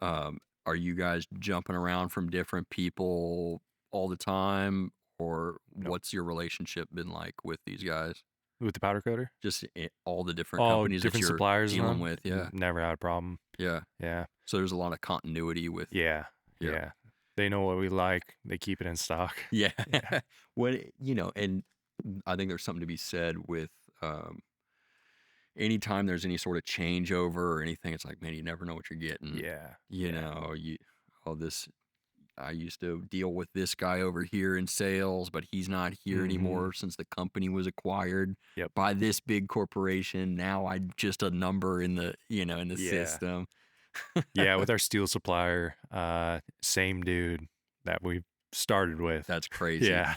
Are you guys jumping around from different people all the time, or No. what's your relationship been like with these guys? With the powder coater? Just all the different Oh, companies that different you're suppliers dealing then? with. Yeah, Never had a problem. yeah. Yeah. So there's a lot of continuity with. Yeah. Yeah. Yeah. They know what we like. They keep it in stock. Yeah. Yeah. When you know, and I think there's something to be said with anytime there's any sort of changeover or anything, it's like, man, you never know what you're getting. Yeah. You know, I used to deal with this guy over here in sales, but he's not here anymore since the company was acquired Yep. by this big corporation. Now I'm just a number in the, you know, in the Yeah. system. Yeah. With our steel supplier, same dude that we started with. That's crazy. Yeah.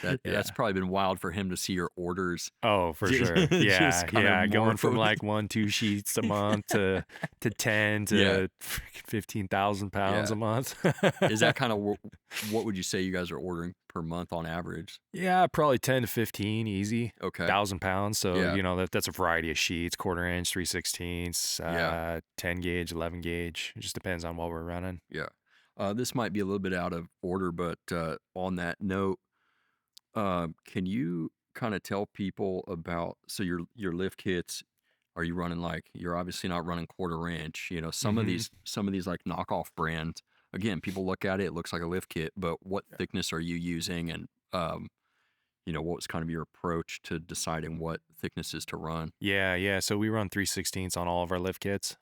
That's probably been wild for him to see your orders. Oh, for Just- sure. just Yeah. kinda Yeah. Going from morph. like 1-2 sheets a month to 10 to Yeah. 15,000 pounds Yeah. a month. Is that kind of what would you say you guys are ordering per month on average? Yeah, probably 10 to 15 easy. Okay. 1,000 pounds. So, Yeah. you know, that's a variety of sheets, 1/4 inch, 3/16, Yeah. 10 gauge, 11 gauge. It just depends on what we're running. Yeah. This might be a little bit out of order, but on that note, can you kind of tell people about your lift kits? Are you running like you're obviously not running 1/4 inch? You know, some of these like knockoff brands. Again, people look at it, it looks like a lift kit, but what thickness are you using? And you know, what was kind of your approach to deciding what thicknesses to run? Yeah. So we run 3/16 on all of our lift kits.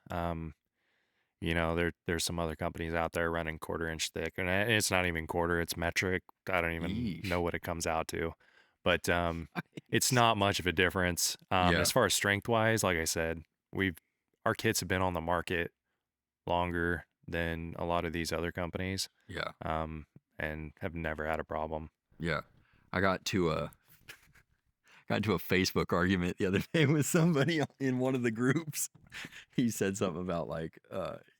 You know, there's some other companies out there running 1/4 inch thick, and it's not even quarter; it's metric. I don't even Yeesh. know what it comes out to, but it's not much of a difference. Yeah. As far as strength wise, like I said, our kits have been on the market longer than a lot of these other companies, Yeah. and have never had a problem. Yeah. I got to a Facebook argument the other day with somebody in one of the groups. He said something about like,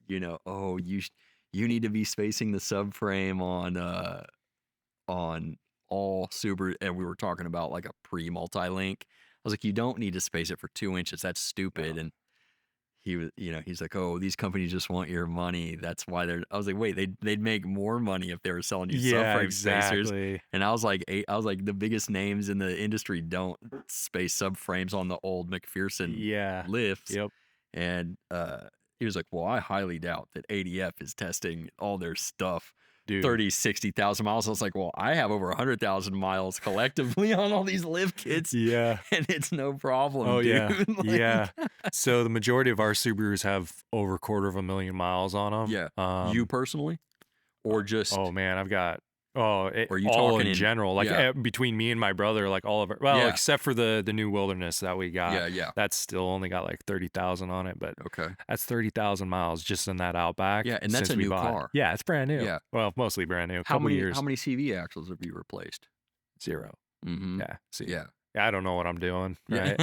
you know, oh, you need to be spacing the subframe on all Subaru, and we were talking about like a pre-multi-link. I was like, you don't need to space it for 2 inches. That's stupid. No. And he was, you know, he's like, oh, these companies just want your money. That's why they're. I was like, wait, they'd make more money if they were selling you subframe spacers. Exactly. And I was like, the biggest names in the industry don't space subframes on the old McPherson Yeah. lifts. Yep. And he was like, well, I highly doubt that ADF is testing all their stuff Dude. 30, 60,000 miles. I was like, well, I have over 100,000 miles collectively on all these lift kits. Yeah. And it's no problem, Oh, dude. yeah. Like, Yeah. So the majority of our Subarus have over 250,000 miles on them. Yeah. You personally? Or just, Oh man, I've got or are you all talking in general, like yeah. Between me and my brother, like all of it. Well, Yeah. except for the new Wilderness that we got. Yeah, yeah. That's still only got like 30,000 on it, but Okay. that's 30,000 miles just in that Outback. Yeah, and that's since a we new bought it. car. Yeah, it's brand new. Yeah. Well, mostly brand new. How Couple many years. how many CV axles have you replaced? 0. Mm-hmm. Yeah. See. Yeah. I don't know what I'm doing. Right.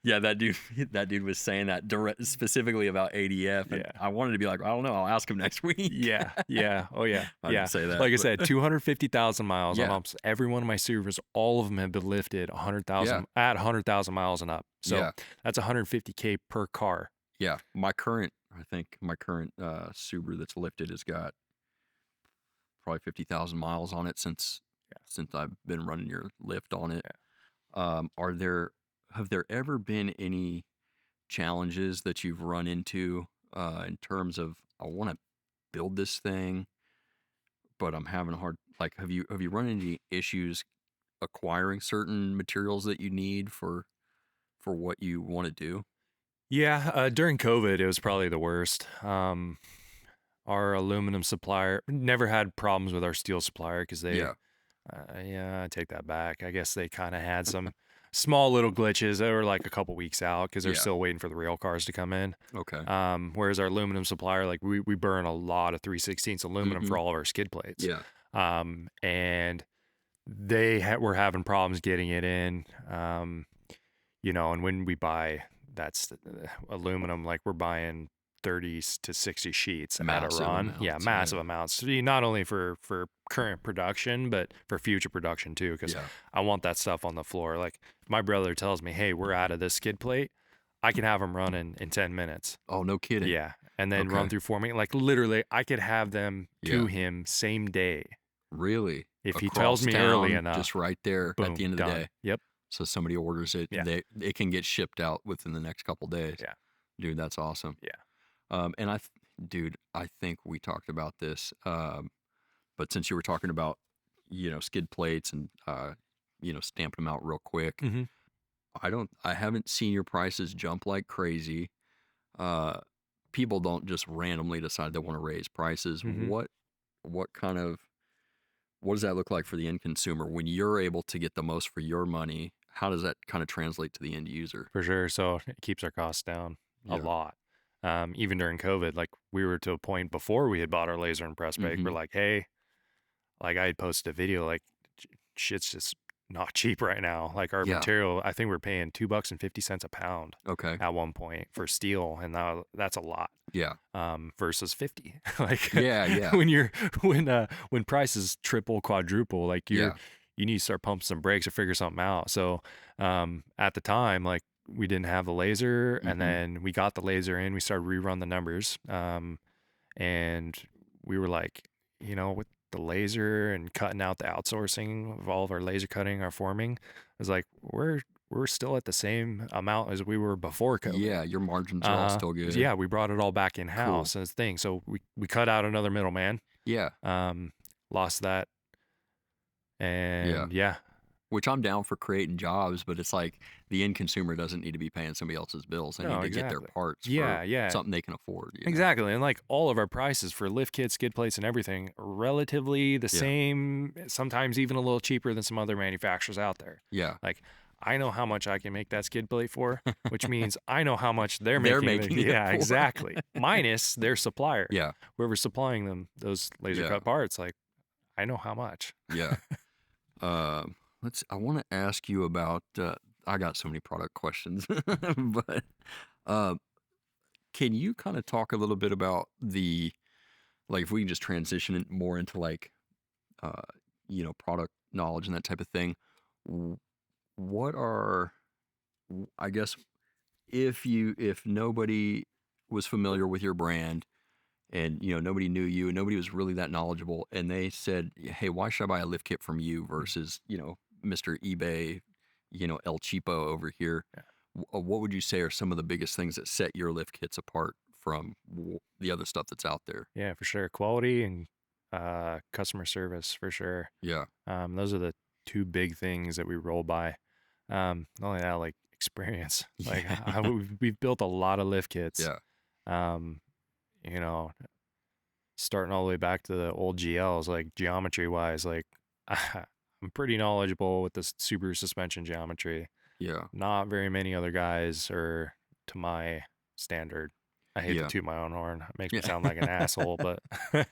Yeah, that dude was saying that specifically about ADF, and Yeah. I wanted to be like, I don't know, I'll ask him next week. Yeah. Oh yeah. I didn't say that. Like I but- said, 250,000 miles on Yeah. almost every one of my Subarus. All of them have been lifted 100,000 at 100,000 miles and up. So Yeah. that's 150K per car. Yeah, I think my current Subaru that's lifted has got probably 50,000 miles on it since I've been running your lift on it. Have there ever been any challenges that you've run into in terms of, I want to build this thing, but I'm having a hard, like, have you run into any issues acquiring certain materials that you need for what you want to do? Yeah, during COVID, it was probably the worst. Our aluminum supplier never had problems with our steel supplier because they, yeah, I take that back. I guess they kind of had some small little glitches that were like a couple weeks out because they're still waiting for the rail cars to come in. Okay. Whereas our aluminum supplier, like we burn a lot of 3/16 aluminum for all of our skid plates. Yeah. And they were having problems getting it in. And when we buy that's aluminum, like we're buying 30 to 60 sheets at a run. Massive amounts. Not only for current production, but for future production too, because I want that stuff on the floor. Like my brother tells me, hey, we're out of this skid plate. I can have them run in 10 minutes. Oh, no kidding. Yeah. And then run through forming. Like literally, I could have them to him same day. Really? If he Across tells me town, early enough. Just right there Boom, at the end of done. the day. Yep. So somebody orders it, it can get shipped out within the next couple days. Yeah. Dude, that's awesome. Yeah. And I think we talked about this, but since you were talking about, skid plates and, stamping them out real quick, I haven't seen your prices jump like crazy. People don't just randomly decide they want to raise prices. What does that look like for the end consumer when you're able to get the most for your money? How does that kind of translate to the end user? For sure. So it keeps our costs down a lot. Even during COVID, like we were to a point before we had bought our laser and press brake. We're like, hey, like I had posted a video, like shit's just not cheap right now. Like our material, I think we're paying $2.50 a pound. Okay. At one point for steel, and now that's a lot. Yeah. Versus 50. Like yeah. when prices triple, quadruple, like you need to start pumping some brakes or figure something out. So at the time, like we didn't have the laser, and then we got the laser in. We started rerun the numbers, and we were like, with the laser and cutting out the outsourcing of all of our laser cutting, our forming, it was like we're still at the same amount as we were before COVID. Yeah, your margins are all still good. Yeah, we brought it all back in house as a thing. So we cut out another middleman. Yeah. Lost that. And Which I'm down for creating jobs, but it's like the end consumer doesn't need to be paying somebody else's bills. They need to get their parts for something they can afford. Exactly. And like all of our prices for lift kits, skid plates, and everything are relatively the same, sometimes even a little cheaper than some other manufacturers out there. Yeah. Like I know how much I can make that skid plate for, which means I know how much they're making it. Yeah, exactly. Minus their supplier. Yeah. Whoever's supplying them those laser cut parts, like I know how much. Yeah. I want to ask you about, I got so many product questions, but can you kind of talk a little bit about if we can just transition it more into product knowledge and that type of thing. What are, I guess, if nobody was familiar with your brand and, nobody knew you and nobody was really that knowledgeable and they said, hey, why should I buy a lift kit from you versus, Mr. eBay, El Cheapo over here. Yeah. What would you say are some of the biggest things that set your lift kits apart from the other stuff that's out there. Yeah, for sure. Quality and customer service for sure. Yeah. Those are the two big things that we roll by. Not only that, like experience. Like Yeah. we've built a lot of lift kits. Yeah. Um, you know, starting all the way back to the old GLs, like geometry wise, like I'm pretty knowledgeable with this Subaru suspension geometry. Yeah. Not very many other guys are to my standard. I hate to Yeah. toot my own horn. It makes me Yeah. sound like an asshole, but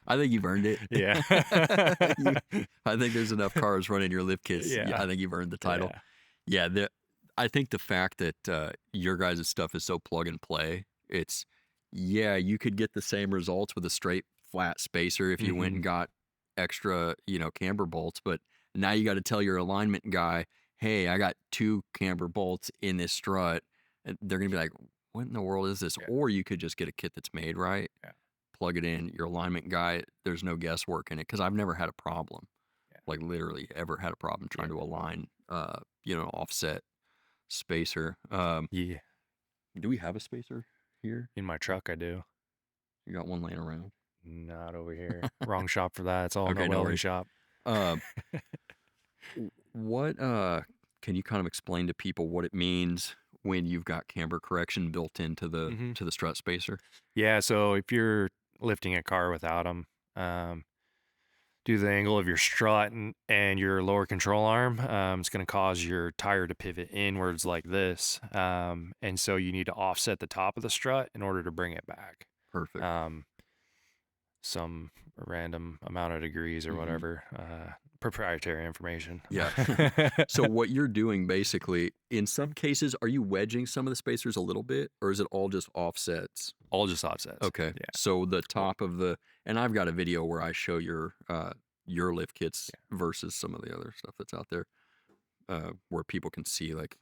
I think you've earned it. yeah. I think there's enough cars running your lift kits. Yeah. I think you've earned the title. Yeah. I think the fact that your guys' stuff is so plug and play, you could get the same results with a straight flat spacer if you went and got extra, camber bolts, but now you got to tell your alignment guy, hey, I got 2 camber bolts in this strut. And they're going to be like, what in the world is this? Yeah. Or you could just get a kit that's made right, Yeah. plug it in. Your alignment guy, there's no guesswork in it, because I've never had a problem, like literally ever had a problem trying to align, offset spacer. Yeah. Do we have a spacer here? In my truck, I do. You got one laying around? Not over here. Wrong shop for that. It's all Okay, in the no welding worries. shop. What can you kind of explain to people what it means when you've got camber correction built into the to the strut spacer? Yeah, so if you're lifting a car without them, due to the angle of your strut and your lower control arm, it's going to cause your tire to pivot inwards like this. And so you need to offset the top of the strut in order to bring it back. Perfect. Some random amount of degrees or whatever, proprietary information. Yeah. So what you're doing basically, in some cases, are you wedging some of the spacers a little bit, or is it all just offsets? All just offsets. Okay. Yeah. So the top of and I've got a video where I show your lift kits versus some of the other stuff that's out there, where people can see like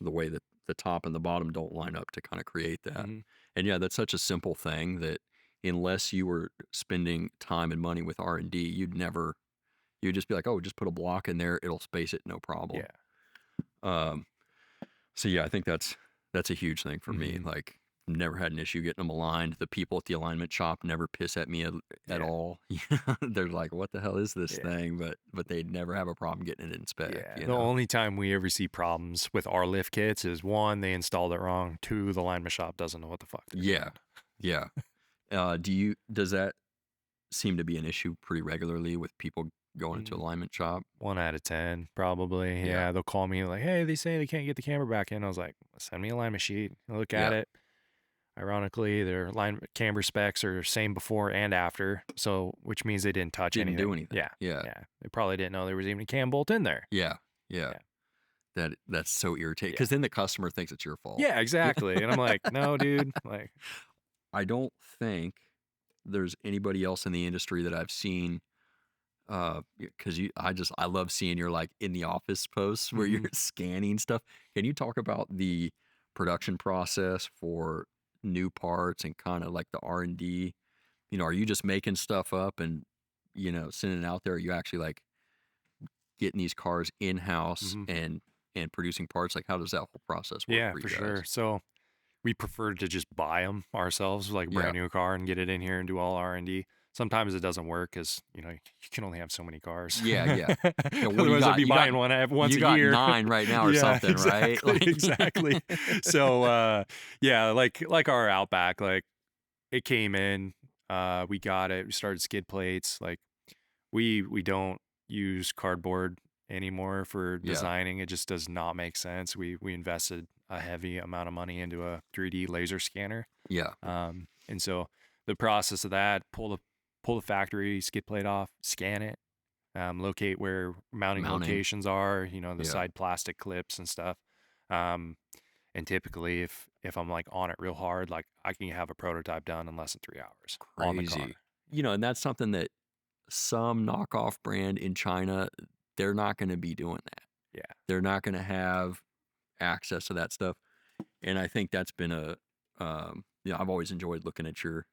the way that the top and the bottom don't line up to kind of create that. And yeah, that's such a simple thing that unless you were spending time and money with R&D, you'd just be like, oh, just put a block in there, it'll space it, no problem. Yeah. So yeah, I think that's a huge thing for me. Like, never had an issue getting them aligned. The people at the alignment shop never piss at me at all. They're like, what the hell is this thing? But they never have a problem getting it in spec. Yeah. The only time we ever see problems with our lift kits is 1, they installed it wrong. 2, the alignment shop doesn't know what the fuck they're doing. Yeah. Does that seem to be an issue pretty regularly with people going into alignment shop? 1 out of 10, probably. Yeah. They'll call me like, hey, they say they can't get the camber back in. I was like, send me a alignment sheet. I'll look at it. Ironically, their alignment camber specs are same before and after, so which means they didn't touch anything. Do anything. Yeah. They probably didn't know there was even a cam bolt in there. Yeah. That's so irritating, because then the customer thinks it's your fault. Yeah, exactly. And I'm like, no, dude. Like, I don't think there's anybody else in the industry that I've seen, because I love seeing your like in the office posts where you're scanning stuff. Can you talk about the production process for new parts and kind of like the R&D? Are you just making stuff up and sending it out there? Are you actually like getting these cars in-house and producing parts? Like, how does that whole process work? Yeah, for you for guys? sure. So we prefer to just buy them ourselves, like a brand new car, and get it in here and do all R&D. Sometimes it doesn't work because you can only have so many cars. Yeah. Otherwise, I'd be buying one once a year. You got 9 right now or something, exactly, right? Exactly. So like our Outback, like it came in, we got it, we started skid plates. Like we don't use cardboard anymore for designing. It just does not make sense. We invested a heavy amount of money into a 3D laser scanner. Yeah. And so the process of that, pull the factory skid plate off, scan it, locate where mounting locations are, the side plastic clips and stuff. And typically if I'm like on it real hard, like I can have a prototype done in less than 3 hours. Crazy. On the car. And that's something that some knockoff brand in China, they're not going to be doing that. Yeah. They're not going to have access to that stuff. And I think that's been I've always enjoyed looking at your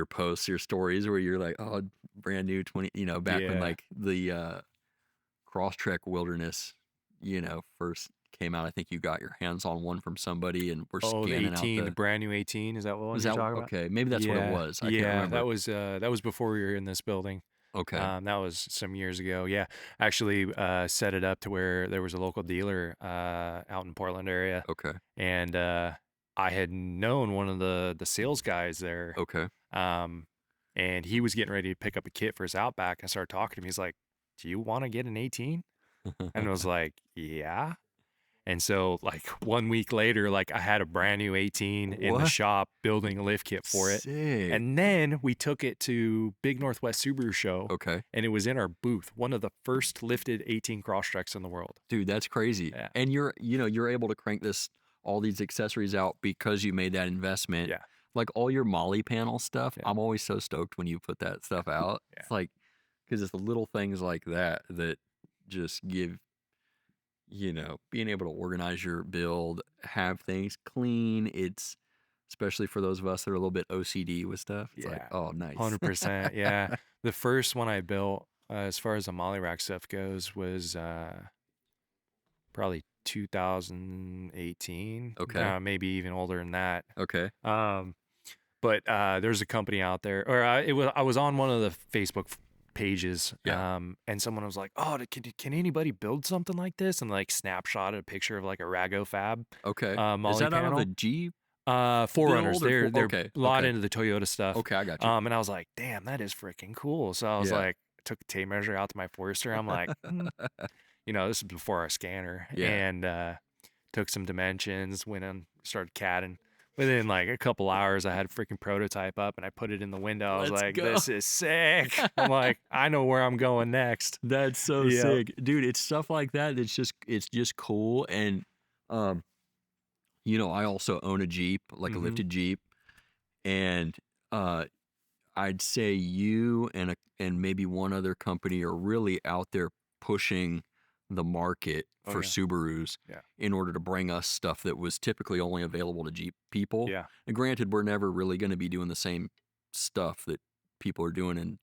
posts, your stories where you're like, oh, brand new 20, back when like the Crosstrek Wilderness, first came out. I think you got your hands on one from somebody, and we're Oh, the scanning out 18, the the. brand new 18. Is that what one Was you're that talking about? okay? Maybe that's what it Yeah, was. I can't yeah. remember. That was before we were in this building. Okay. That was some years ago. Yeah, actually, set it up to where there was a local dealer out in Portland area, Okay. and I had known one of the sales guys there. Okay. And he was getting ready to pick up a kit for his Outback. I started talking to him. He's like, "Do you want to get an 18?" And I was like, "Yeah." And so, like 1 week later, like I had a brand new 18 in the What? shop building a lift kit for it. Sick. And then we took it to Big Northwest Subaru show, Okay. and it was in our booth, one of the first lifted 18 cross tracks in the world. Dude, that's crazy. Yeah. And you're able to crank all these accessories out because you made that investment. Yeah. Like all your Molly panel stuff, Yeah. I'm always so stoked when you put that stuff out. Yeah. It's like, because it's the little things like that that just give, being able to organize your build, have things clean. It's especially for those of us that are a little bit OCD with stuff. It's like, Yeah. oh, nice. 100%. Yeah. The first one I built, as far as the molly rack stuff goes, was probably 2018. Okay. Maybe even older than that. Okay. But there's a company out there, or I was on one of the Facebook pages, Yeah. and someone was like, "Oh, can anybody build something like this?" And like snapshotted a picture of like a Rago Fab Okay. molly Is that out panel. of a Jeep? Forerunners. Build or They're okay, a lot okay. into the Toyota stuff. Okay, I got you. And I was like, "Damn, that is freaking cool." So I was Yeah. like, took a tape measure out to my Forester. I'm like, this is before our scanner, Yeah. and took some dimensions, went and started catting. Within like a couple hours, I had a freaking prototype up, and I put it in the window. I was Let's like, go. "This is sick." I'm like, "I know where I'm going next." That's so Yep. sick. Dude, it's stuff like that it's just cool. And I also own a Jeep, like a Mhm. lifted Jeep. And I'd say you and maybe one other company are really out there pushing the market Oh, for yeah. Subarus Yeah. in order to bring us stuff that was typically only available to Jeep people. Yeah. And granted, we're never really going to be doing the same stuff that people are doing in,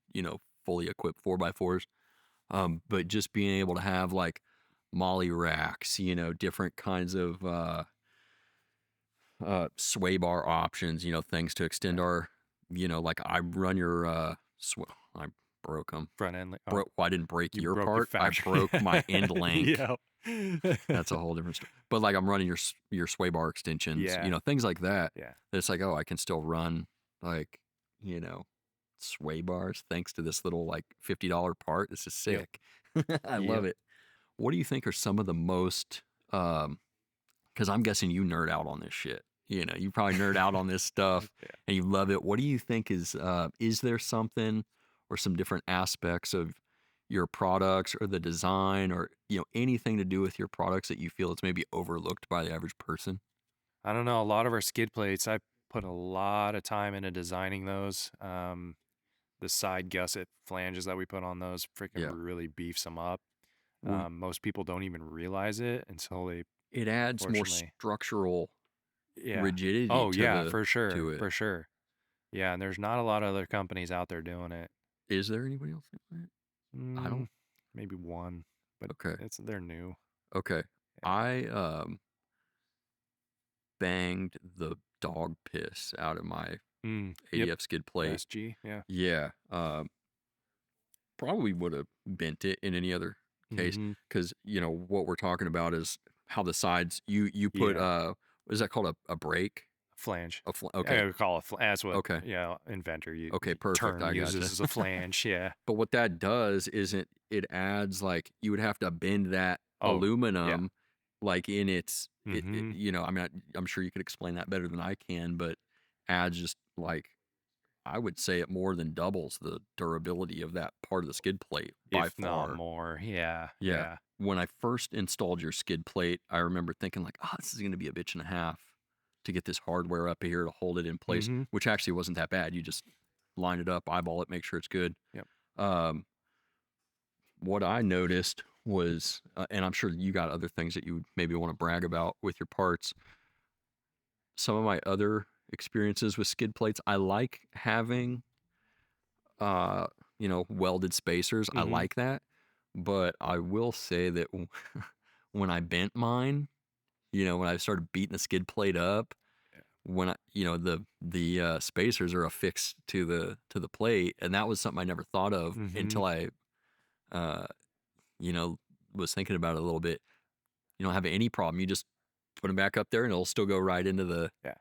fully equipped 4x4s. But just being able to have like molly racks, different kinds of sway bar options, things to extend our, like I run your I broke them. Front end. Well, I didn't break You your broke your part. I factory. broke my end link. Yeah. That's a whole different story. But like I'm running your sway bar extensions, Yeah. things like that. Yeah. It's like, oh, I can still run like, sway bars thanks to this little like $50 part. This is sick. I love it. What do you think are some of the most because I'm guessing you nerd out on this shit. You probably nerd out on this stuff and you love it. What do you think is there something or some different aspects of your products or the design or, anything to do with your products that you feel it's maybe overlooked by the average person? I don't know. A lot of our skid plates, I put a lot of time into designing those. The side gusset flanges that we put on those freaking really beefs them up. Most people don't even realize it until they. It adds more structural rigidity. Oh, yeah, to for sure. to it. For sure. Yeah, and there's not a lot of other companies out there doing it. Is there anybody else doing it? I don't. Maybe one, but they're new. Okay. I banged the dog piss out of my ADF skid plate. SG, yeah. Yeah. Probably would have bent it in any other case because, what we're talking about is how the sides, you put, what is that called? A brake? Flange. Okay. I would call it that's what inventor perfect. term I uses gotcha. as a flange. Yeah. But what that does is it adds like you would have to bend that aluminum like in its I mean I'm sure you could explain that better than I can, but adds just like I would say it more than doubles the durability of that part of the skid plate by if far. Not more. Yeah. When I first installed your skid plate, I remember thinking like, oh, this is going to be a bitch and a half to get this hardware up here to hold it in place, which actually wasn't that bad. You just line it up, eyeball it, make sure it's good. Yep. What I noticed was, and I'm sure you got other things that you would maybe want to brag about with your parts. Some of my other experiences with skid plates, I like having, welded spacers. I like that. But I will say that when I bent mine, when I started beating the skid plate up, Yeah. when the spacers are affixed to the plate, and that was something I never thought of Mm-hmm. until I uh, was thinking about it a little bit. You don't have any problem. You just put them back up there, and it'll still go right into the Yeah.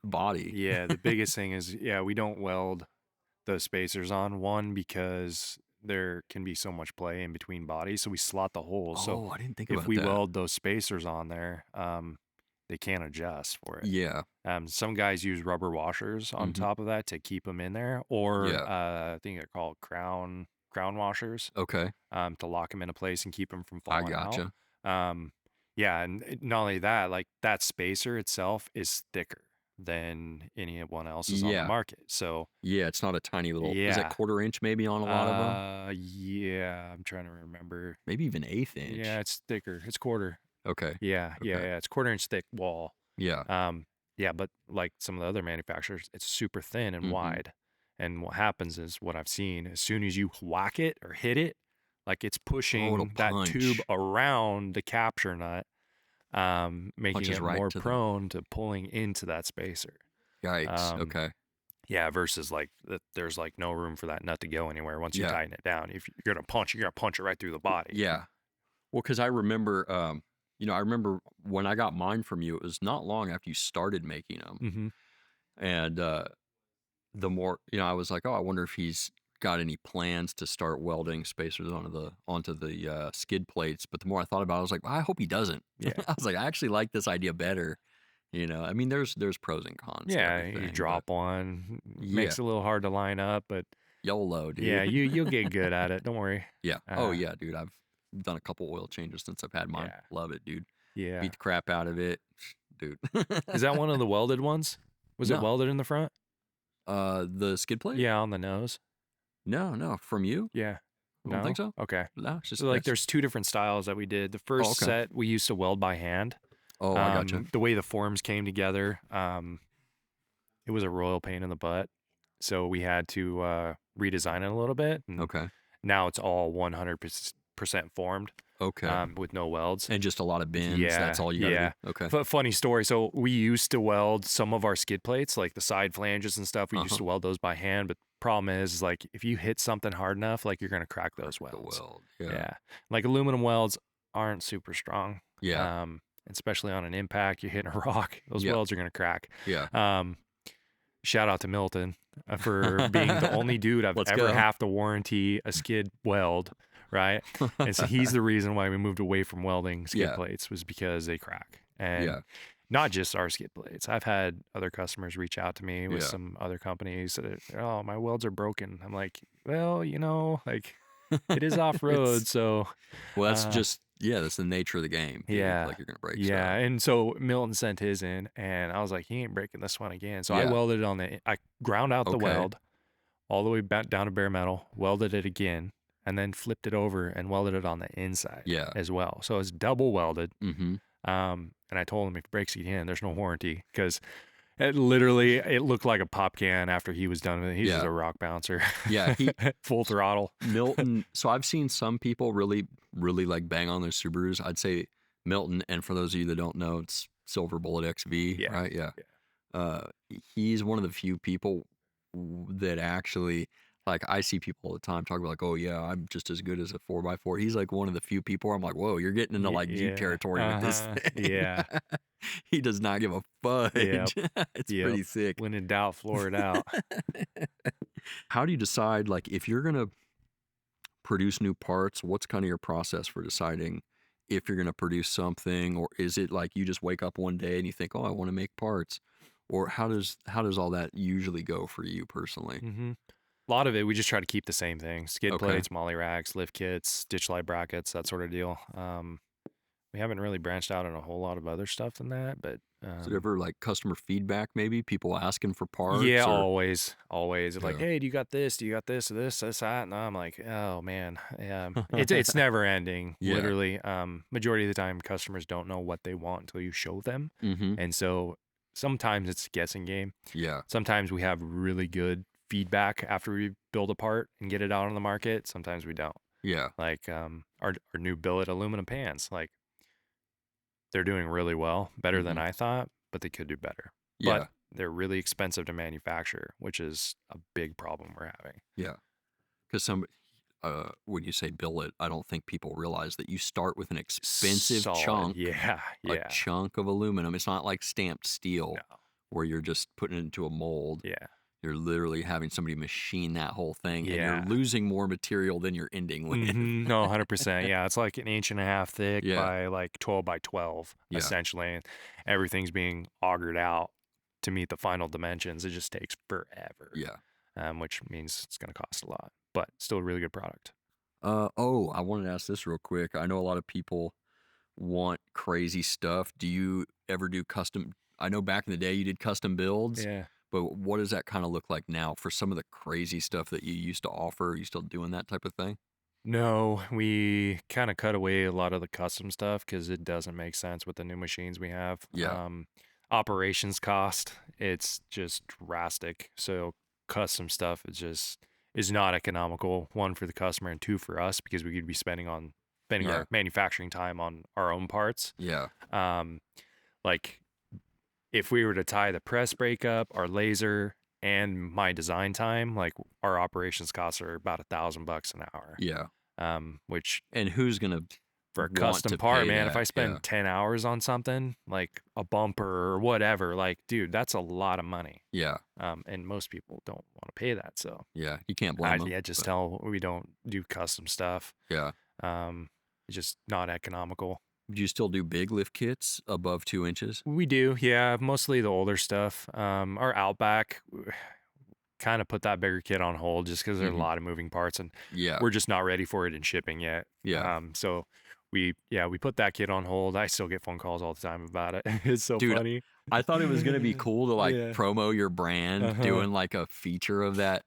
body. Yeah. The biggest thing is, we don't weld the spacers on, one, because there can be so much play in between bodies, so we slot the holes. So Oh, I didn't think if about we that. weld those spacers on there, they can't adjust for it. Yeah. Some guys use rubber washers on Mm-hmm. top of that to keep them in there, or Yeah. I think they're called crown washers, Okay. to lock them into place and keep them from I falling out. gotcha. Yeah, and not only that, like that spacer itself is thicker than anyone else's on the Yeah. market. So Yeah, it's not a tiny little. Is that yeah, 1/4 inch maybe on a lot of them? yeah, I'm trying to remember. Maybe even 1/8 Yeah, inch. it's thicker. It's quarter. Okay. Yeah, yeah, Okay. yeah. It's 1/4 inch thick wall. Yeah. Yeah, but like some of the other manufacturers, it's super thin and Mm-hmm. wide. And what happens is, what I've seen, as soon as you whack it or hit it, like it's Oh, it'll pushing that tube punch. around the capture nut, making Punches it right more to the. prone to pulling into that spacer. Yikes. Um, Okay. yeah, versus like there's like no room for that nut to go anywhere once you Yeah. tighten it down. If you're gonna punch, you're gonna punch it right through the body. Yeah. Well, because I remember, I remember when I got mine from you, it was not long after you started making them, Mm-hmm. and the more, I was like, oh, I wonder if he's got any plans to start welding spacers onto the skid plates. But the more I thought about it, I was like, well, I hope he doesn't. Yeah. I was like, I actually like this idea better. I mean, there's pros and cons to Yeah, you everything, but drop one, yeah, makes it a little hard to line up, but YOLO, yeah, dude. you'll get good at it. Don't worry. Yeah. Oh yeah, dude. I've done a couple oil changes since I've had mine. Yeah, Love it, dude. yeah. Beat the crap out of it, dude. Is that one of the welded ones? Was it No. welded in the front? The skid plate? Yeah, on the nose. No. From you? Yeah. You don't think No? so? Okay. No, it's just So like there's two different styles that we did. The Oh, first okay. set we used to weld by hand. Oh, I gotcha. The way the forms came together, it was a royal pain in the butt. So we had to redesign it a little bit. And Okay. now it's all 100% formed, Okay. with no welds. And just a lot of bends. Yeah, That's all you gotta yeah. do. Okay. But funny story. So we used to weld some of our skid plates, like the side flanges and stuff. We used Uh-huh. to weld those by hand. But problem is like if you hit something hard enough, like you're gonna crack those The welds. weld. Yeah. Yeah. Like aluminum welds aren't super strong. Yeah. Especially on an impact, you're hitting a rock, those Yeah. welds are gonna crack. Yeah. Shout out to Milton for being the only dude I've Let's ever go. have to warranty a skid weld, right? And so he's the reason why we moved away from welding skid Yeah. plates, was because they crack. And Yeah. not just our skid plates. I've had other customers reach out to me with Yeah. some other companies that, oh, my welds are broken. I'm like, well, like it is off road, so Well, that's uh, that's the nature of the game. Dude. yeah. Like you're gonna break Yeah, stuff. and so Milton sent his in, and I was like, he ain't breaking this one again. So I Yeah. welded it I ground out the Okay. weld all the way back down to bare metal, welded it again, and then flipped it over and welded it on the inside Yeah. as well. So it's double welded. Mm-hmm. And I told him if it breaks again, there's no warranty, because it looked like a pop can after he was done with it. He's just Yeah. a rock bouncer. Yeah. Full throttle. Milton. So I've seen some people really, really like bang on their Subarus. I'd say Milton, and for those of you that don't know, it's Silver Bullet XV, Yeah. right? Yeah. Yeah. He's one of the few people that actually, like, I see people all the time talk about like, oh yeah, I'm just as good as a 4x4. He's like one of the few people where I'm like, whoa, you're getting into like deep Yeah. territory with this thing. Yeah. He does not give a fudge. Yep. It's Yep. pretty sick. When in doubt, floor it out. How do you decide, like, if you're gonna produce new parts, what's kind of your process for deciding if you're gonna produce something, or is it like you just wake up one day and you think, oh, I want to make parts, or how does all that usually go for you personally? Mm-hmm. A lot of it, we just try to keep the same thing: skid Okay. plates, molly racks, lift kits, ditch light brackets, that sort of deal. We haven't really branched out on a whole lot of other stuff than that, but Is it ever like customer feedback, maybe people asking for parts? yeah, or, always. It's like, Yeah. hey, do you got this? Do you got this? Or this, that? And I'm like, oh man, it's never ending. Yeah. Literally, majority of the time, customers don't know what they want until you show them, Mm-hmm. and so sometimes it's a guessing game. Yeah. Sometimes we have really good feedback after we build a part and get it out on the market. Sometimes we don't. Yeah. Like our new billet aluminum pans. Like they're doing really well, better than Mhm. I thought, but they could do better. But Yeah. they're really expensive to manufacture, which is a big problem we're having. Yeah. Because when you say billet, I don't think people realize that you start with an expensive Solid. chunk, Yeah. a Yeah. chunk of aluminum. It's not like stamped steel No. where you're just putting it into a mold. Yeah. You're literally having somebody machine that whole thing, and you're Yeah. losing more material than you're ending with. No, 100%. Yeah, it's like an inch and a half thick Yeah. by like 12 by 12, Yeah. essentially. And everything's being augured out to meet the final dimensions. It just takes forever, Yeah. which means it's going to cost a lot, but still a really good product. I wanted to ask this real quick. I know a lot of people want crazy stuff. Do you ever do custom? I know back in the day you did custom builds, Yeah. but what does that kind of look like now for some of the crazy stuff that you used to offer? Are you still doing that type of thing? No, we kind of cut away a lot of the custom stuff because it doesn't make sense with the new machines we have. Yeah. Operations cost, it's just drastic. So custom stuff is not economical. One for the customer and two for us because we could be spending Yeah. our manufacturing time on our own parts. Yeah. Um, like if we were to tie the press brake up, our laser and my design time, like our operations costs are about $1,000 an hour. Yeah. Which And who's gonna for a want custom to part, pay man, if that? I Yeah. spend 10 hours on something like a bumper or whatever, like, dude, that's a lot of money. Yeah. And most people don't want to pay that. So Yeah. You can't blame them. yeah, just tell we don't do custom stuff. Yeah. It's just not economical. Do you still do big lift kits above 2 inches? We do, yeah, mostly the older stuff. Our Outback kind of put that bigger kit on hold just because there are a Mhm. lot of moving parts and Yeah. we're just not ready for it in shipping yet. Yeah. So we put that kit on hold. I still get phone calls all the time about it. It's so Dude, funny. I thought it was gonna be cool to like Yeah. promo your brand Uh-huh. doing like a feature of that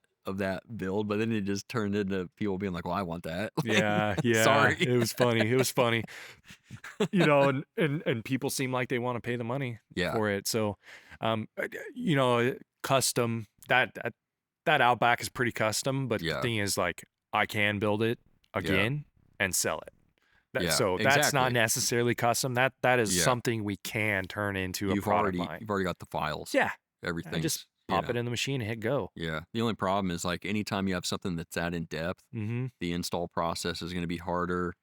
build, but then it just turned into people being like, "Well, I want that." Like, Yeah, sorry. it was funny. It was funny. And people seem like they want to pay the money Yeah. for it. So, custom that Outback is pretty custom, but the Yeah. thing is like I can build it Yeah. again and sell it. Yeah. So that's not Exactly. necessarily custom. That is Yeah. something we can turn into a product line. You've already got the files. Yeah. I just Everything's, pop it in the machine and hit go. Yeah. The only problem is like anytime you have something that's that in depth, Mm-hmm. the install process is going to be harder.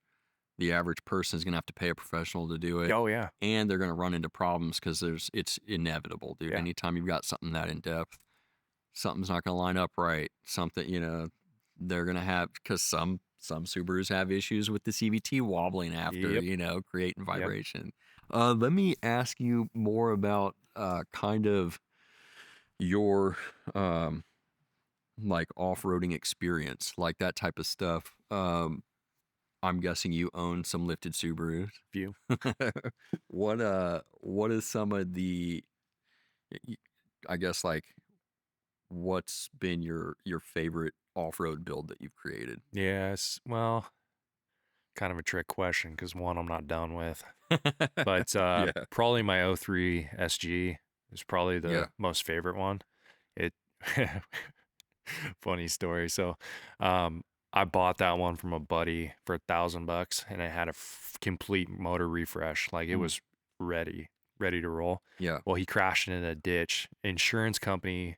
The average person is going to have to pay a professional to do it. Oh yeah. And they're going to run into problems because it's inevitable, dude. Yeah. Anytime you've got something that in depth, something's not going to line up right. Something, they're going to have, because some Subarus have issues with the CVT wobbling after, Yep. creating vibration. Let me ask you more about kind of your like off-roading experience, like that type of stuff. I'm guessing you own some lifted Subarus. View. What is some of the y- I guess like what's been your favorite off-road build that you've created? Yes. Well, kind of a trick question because one I'm not done with. But Yeah. probably my '03 SG is probably the Yeah. most favorite one. It funny story. So I bought that one from a buddy for $1,000 and it had a complete motor refresh. Like it Mm. was ready to roll. Yeah. Well, he crashed into a ditch. Insurance company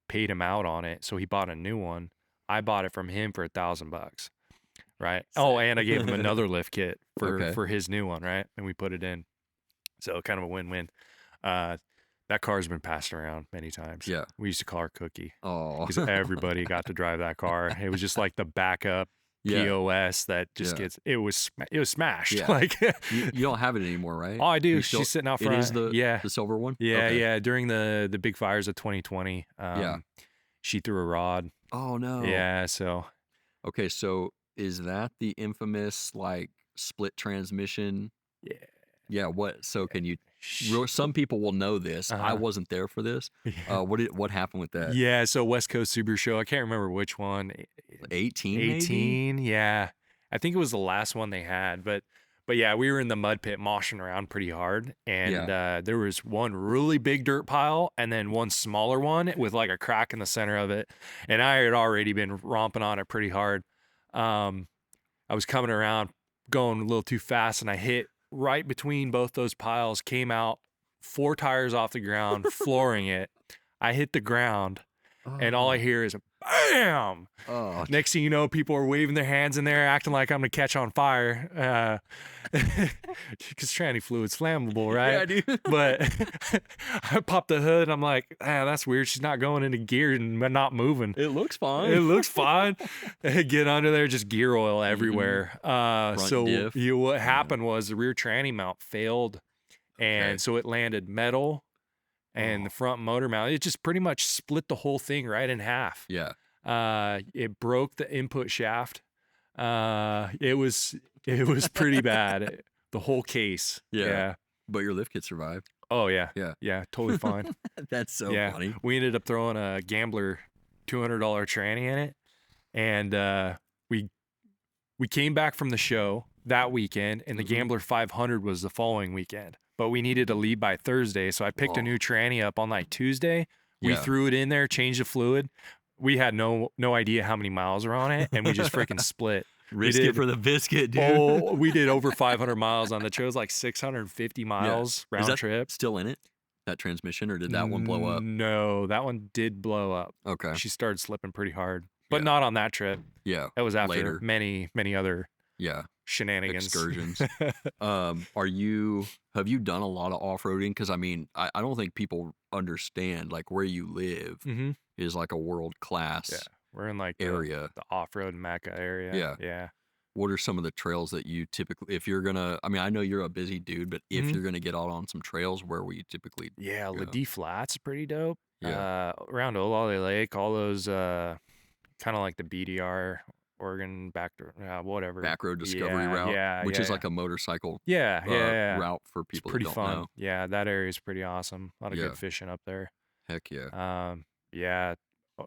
paid him out on it, so he bought a new one. I bought it from him for $1,000. Right. Oh, and I gave him another lift kit Okay. for his new one, right? And we put it in. So kind of a win-win. That car's been passed around many times. Yeah. We used to call her Cookie Oh. because everybody got to drive that car. It was just like the backup Yeah. POS that just Yeah. it was smashed. Yeah. Like You don't have it anymore, right? oh, I do. You still- She's sitting out It front. is the yeah, silver one? yeah, Okay. yeah. During the big fires of 2020, Yeah. she threw a rod. Oh no. Yeah, so Okay, so is that the infamous like split transmission? yeah. Yeah, so can you Sh- some people will know this. I Uh-huh. wasn't there for this. Yeah. What happened with that? Yeah, so West Coast Subaru Show. I can't remember which one. 18 maybe? 18, yeah. I think it was the last one they had, but yeah, we were in the mud pit moshing around pretty hard, and there was one really big dirt pile and then one smaller one with like a crack in the center of it, and I had already been romping on it pretty hard. I was coming around, going a little too fast, and I hit right between both those piles, came out 4 tires off the ground, flooring it. I hit the ground, and all I hear is a bam. Oh, Next thing you know, people are waving their hands in there, acting like I'm gonna catch on fire. Because tranny fluid's flammable, right? yeah, dude. But I popped the hood. And I'm like, that's weird. She's not going into gear and not moving. It looks fine. It looks fine. Get under there, just gear oil everywhere. So diff. what happened was the rear tranny mount failed, and so it landed metal and the front motor mount. It just pretty much split the whole thing right in half. Yeah. It broke the input shaft. It was pretty bad. The whole case. Yeah. But your lift kit survived. Oh yeah. Yeah. Yeah. Totally fine. That's so funny. We ended up throwing a Gambler $200 tranny in it, and we came back from the show that weekend, and the Gambler 500 was the following weekend. But we needed to leave by Thursday, so I picked a new tranny up on like Tuesday. We threw it in there, changed the fluid. We had no idea how many miles are on it, and we just freaking split. Risk it for the biscuit, dude. Oh, we did over 500 miles on the trip. It was like 650 miles round Is that trip. Still in it, that transmission, or did that one blow up? No, that one did blow up. Okay. She started slipping pretty hard, but not on that trip. Yeah. That was after later. many other shenanigans. Excursions. Have you done a lot of off-roading? Because I mean, I don't think people understand like where you live is like a world-class. Yeah. We're in like area, the off-road Mecca area. Yeah. What are some of the trails that you typically, if you're gonna, I mean, I know you're a busy dude, but if you're gonna get out on some trails, where will you typically? Yeah, Ladie Flat's pretty dope. Yeah. Around Olale Lake, all those kind of like the BDR Oregon back road discovery route, which is like a motorcycle route for people that don't know. Yeah, that area is pretty awesome. A lot of good fishing up there. Heck yeah.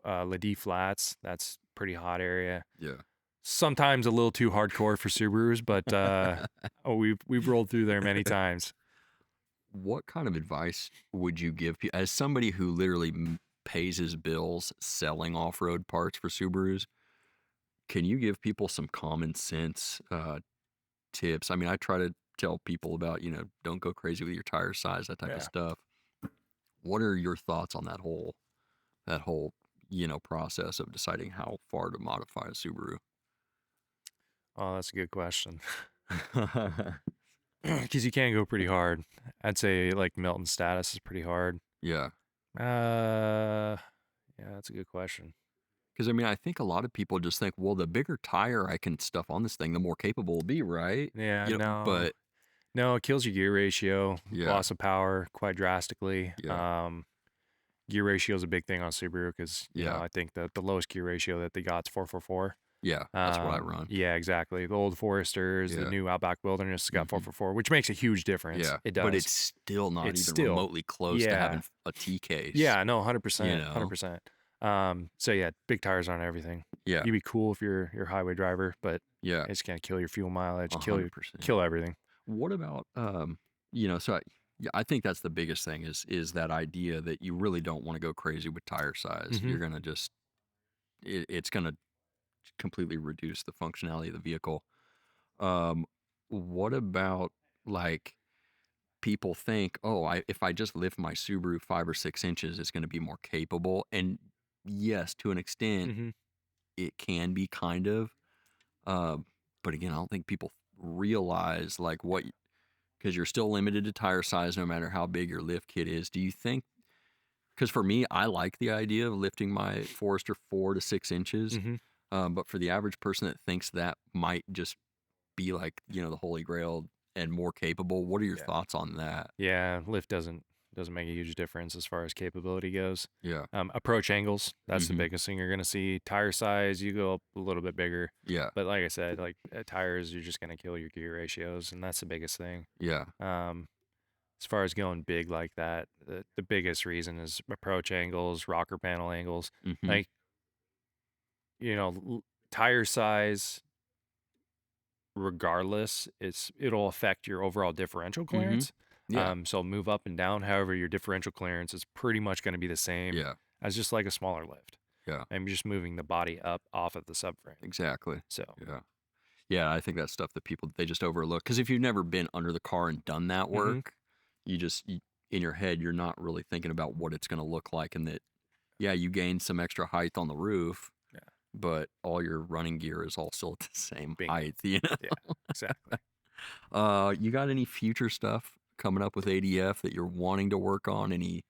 Ladie Flats, that's pretty hot area. Yeah. Sometimes a little too hardcore for Subarus, but we've rolled through there many times. What kind of advice would you give people as somebody who literally pays his bills selling off-road parts for Subarus? Can you give people some common sense tips? I mean, I try to tell people about, don't go crazy with your tire size, that type of stuff. What are your thoughts on that whole process of deciding how far to modify a Subaru? Oh, that's a good question. Because you can go pretty hard. I'd say like Milton status is pretty hard. Yeah. Yeah, that's a good question. Because I mean, I think a lot of people just think, well, the bigger tire I can stuff on this thing, the more capable it'll be, right? Yeah, no, it kills your gear ratio, loss of power quite drastically. Yeah. Gear ratio is a big thing on Subaru because I think that the lowest gear ratio that they got is 444. Yeah, that's what I run. Yeah, exactly. The old Foresters, the new Outback Wilderness got 444, which makes a huge difference. Yeah, it does. But it's still not even remotely close to having a T case. Yeah, no, 100%. 100%. So yeah, big tires on everything. Yeah. You'd be cool if you're a highway driver, but it's gonna kill your fuel mileage, kill everything. What about so I think that's the biggest thing is that idea that you really don't want to go crazy with tire size. You're gonna just it's gonna completely reduce the functionality of the vehicle. What about like people think, if I just lift my Subaru 5 or 6 inches, it's going to be more capable. And yes, to an extent, it can be kind of. But again, I don't think people realize like because you're still limited to tire size no matter how big your lift kit is. Do you think? Because for me, I like the idea of lifting my Forester 4 to 6 inches. But for the average person that thinks that might just be like, the holy grail and more capable, what are your thoughts on that? Yeah, lift doesn't make a huge difference as far as capability goes. Yeah. Approach angles, that's the biggest thing you're going to see. Tire size, you go up a little bit bigger. Yeah. But like I said, like tires, you're just going to kill your gear ratios, and that's the biggest thing. Yeah. As far as going big like that, the biggest reason is approach angles, rocker panel angles. Like, tire size, regardless, it'll affect your overall differential clearance. So move up and down. However, your differential clearance is pretty much going to be the same as just like a smaller lift. Yeah. I'm just moving the body up off of the subframe. Exactly. So Yeah, I think that's stuff that they just overlook. Because if you've never been under the car and done that work, in your head, you're not really thinking about what it's going to look like, and that, yeah, you gain some extra height on the roof, Yeah. but all your running gear is all still at the same Bingo. height. Yeah, exactly. You got any future stuff coming up with ADF that you're wanting to work on? Any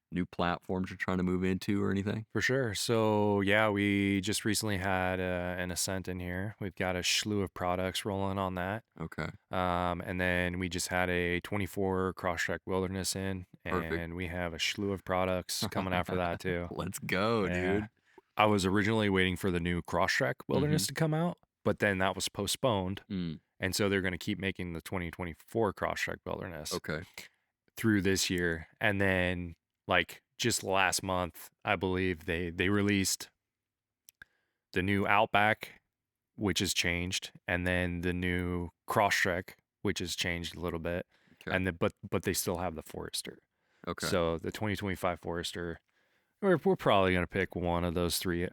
new platforms you're trying to move into or anything? For sure. So yeah, we just recently had an Ascent in here. We've got a slew of products rolling on that. Okay. And then we just had a 24 Crosstrek Wilderness in, Perfect. and we have a slew of products coming out for that too. Let's go, Yeah. dude. I was originally waiting for the new Crosstrek Wilderness to come out, but then that was postponed. And so they're going to keep making the 2024 Crosstrek Wilderness Okay. through this year. And then like just last month, I believe they released the new Outback, which has changed, and then the new Crosstrek, which has changed a little bit. Okay. And but they still have the Forester. Okay. So the 2025 Forester, we're probably gonna pick one of those three,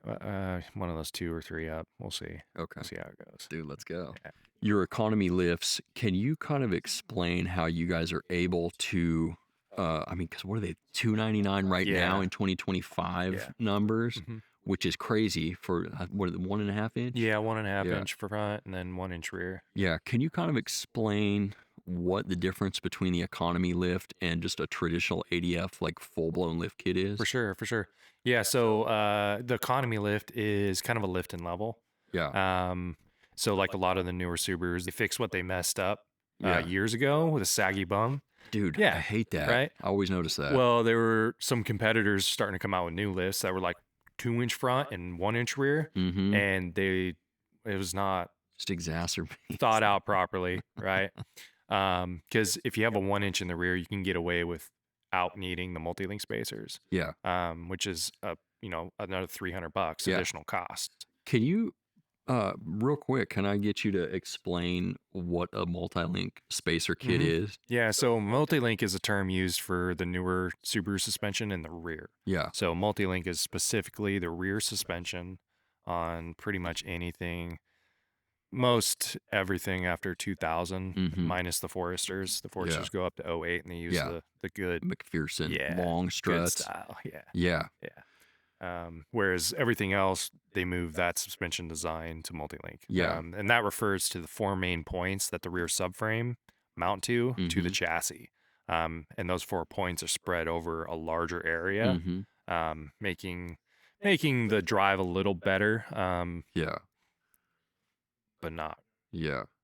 one of those two or three up. We'll see. Okay. We'll see how it goes. Dude, let's go. Yeah. Your economy lifts, can you kind of explain how you guys are able to, I mean, because what are they, $299 right now in 2025 numbers, which is crazy for, what, 1.5 inch? Yeah, 1.5 inch for front and then 1 inch rear. Yeah. Can you kind of explain what the difference between the economy lift and just a traditional ADF, like full-blown lift kit is? For sure. Yeah, so the economy lift is kind of a lift and level. Yeah. So like a lot of the newer Subarus, they fixed what they messed up years ago with a saggy bum. Dude, Yeah, I hate that. right? I always notice that. Well, there were some competitors starting to come out with new lifts that were like 2 inch front and 1 inch rear, and it was not just exacerbating thought out properly, right? Because if you have a 1 inch in the rear, you can get away without needing the multi-link spacers. Yeah. Which is another $300 additional cost. Can you real quick, can I get you to explain what a multi-link spacer kit is? Yeah, so multi-link is a term used for the newer Subaru suspension in the rear. Yeah. So multi-link is specifically the rear suspension on pretty much anything, most everything after 2000, minus the Foresters. The Foresters go up to 08 and they use the good McPherson long good struts. style. Yeah. Whereas everything else, they move that suspension design to multi-link. Yeah. And that refers to the 4 main points that the rear subframe mount to the chassis. And those 4 points are spread over a larger area, making the drive a little better. But not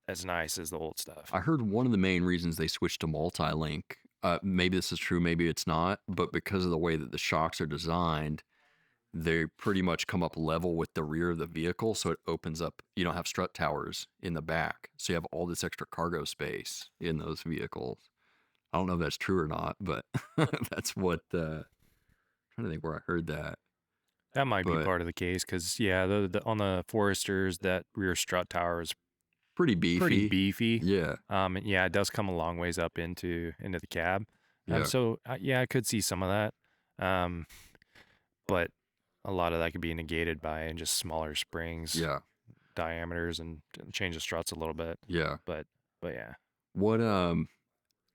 as nice as the old stuff. I heard one of the main reasons they switched to multi-link, maybe this is true, maybe it's not, but because of the way that the shocks are designed, they pretty much come up level with the rear of the vehicle. So it opens up, you don't have strut towers in the back. So you have all this extra cargo space in those vehicles. I don't know if that's true or not, but that's what, I'm trying to think where I heard that. That might be part of the case because, on the Foresters, that rear strut tower is pretty beefy. Yeah. And it does come a long ways up into the cab. So I could see some of that. But a lot of that could be negated by just smaller springs, diameters, and change the struts a little bit. Yeah. But yeah.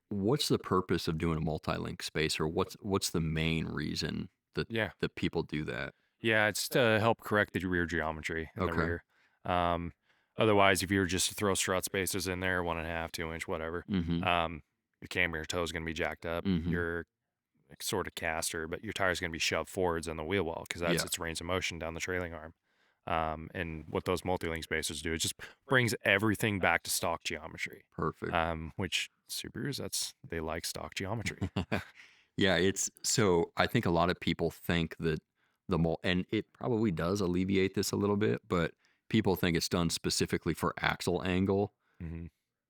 What's the purpose of doing a multi-link spacer? What's the main reason that people do that? Yeah, it's to help correct the rear geometry in the rear. Otherwise, if you were just to throw strut spacers in there, 1.5, 2 inch, whatever, your camber toe is going to be jacked up. You're sort of caster, but your tire is going to be shoved forwards on the wheel well because that's its range of motion down the trailing arm. And what those multi-link spacers do, it just brings everything back to stock geometry. Perfect. Which Subarus, they like stock geometry. Yeah, so I think a lot of people think that and it probably does alleviate this a little bit, but people think it's done specifically for axle angle.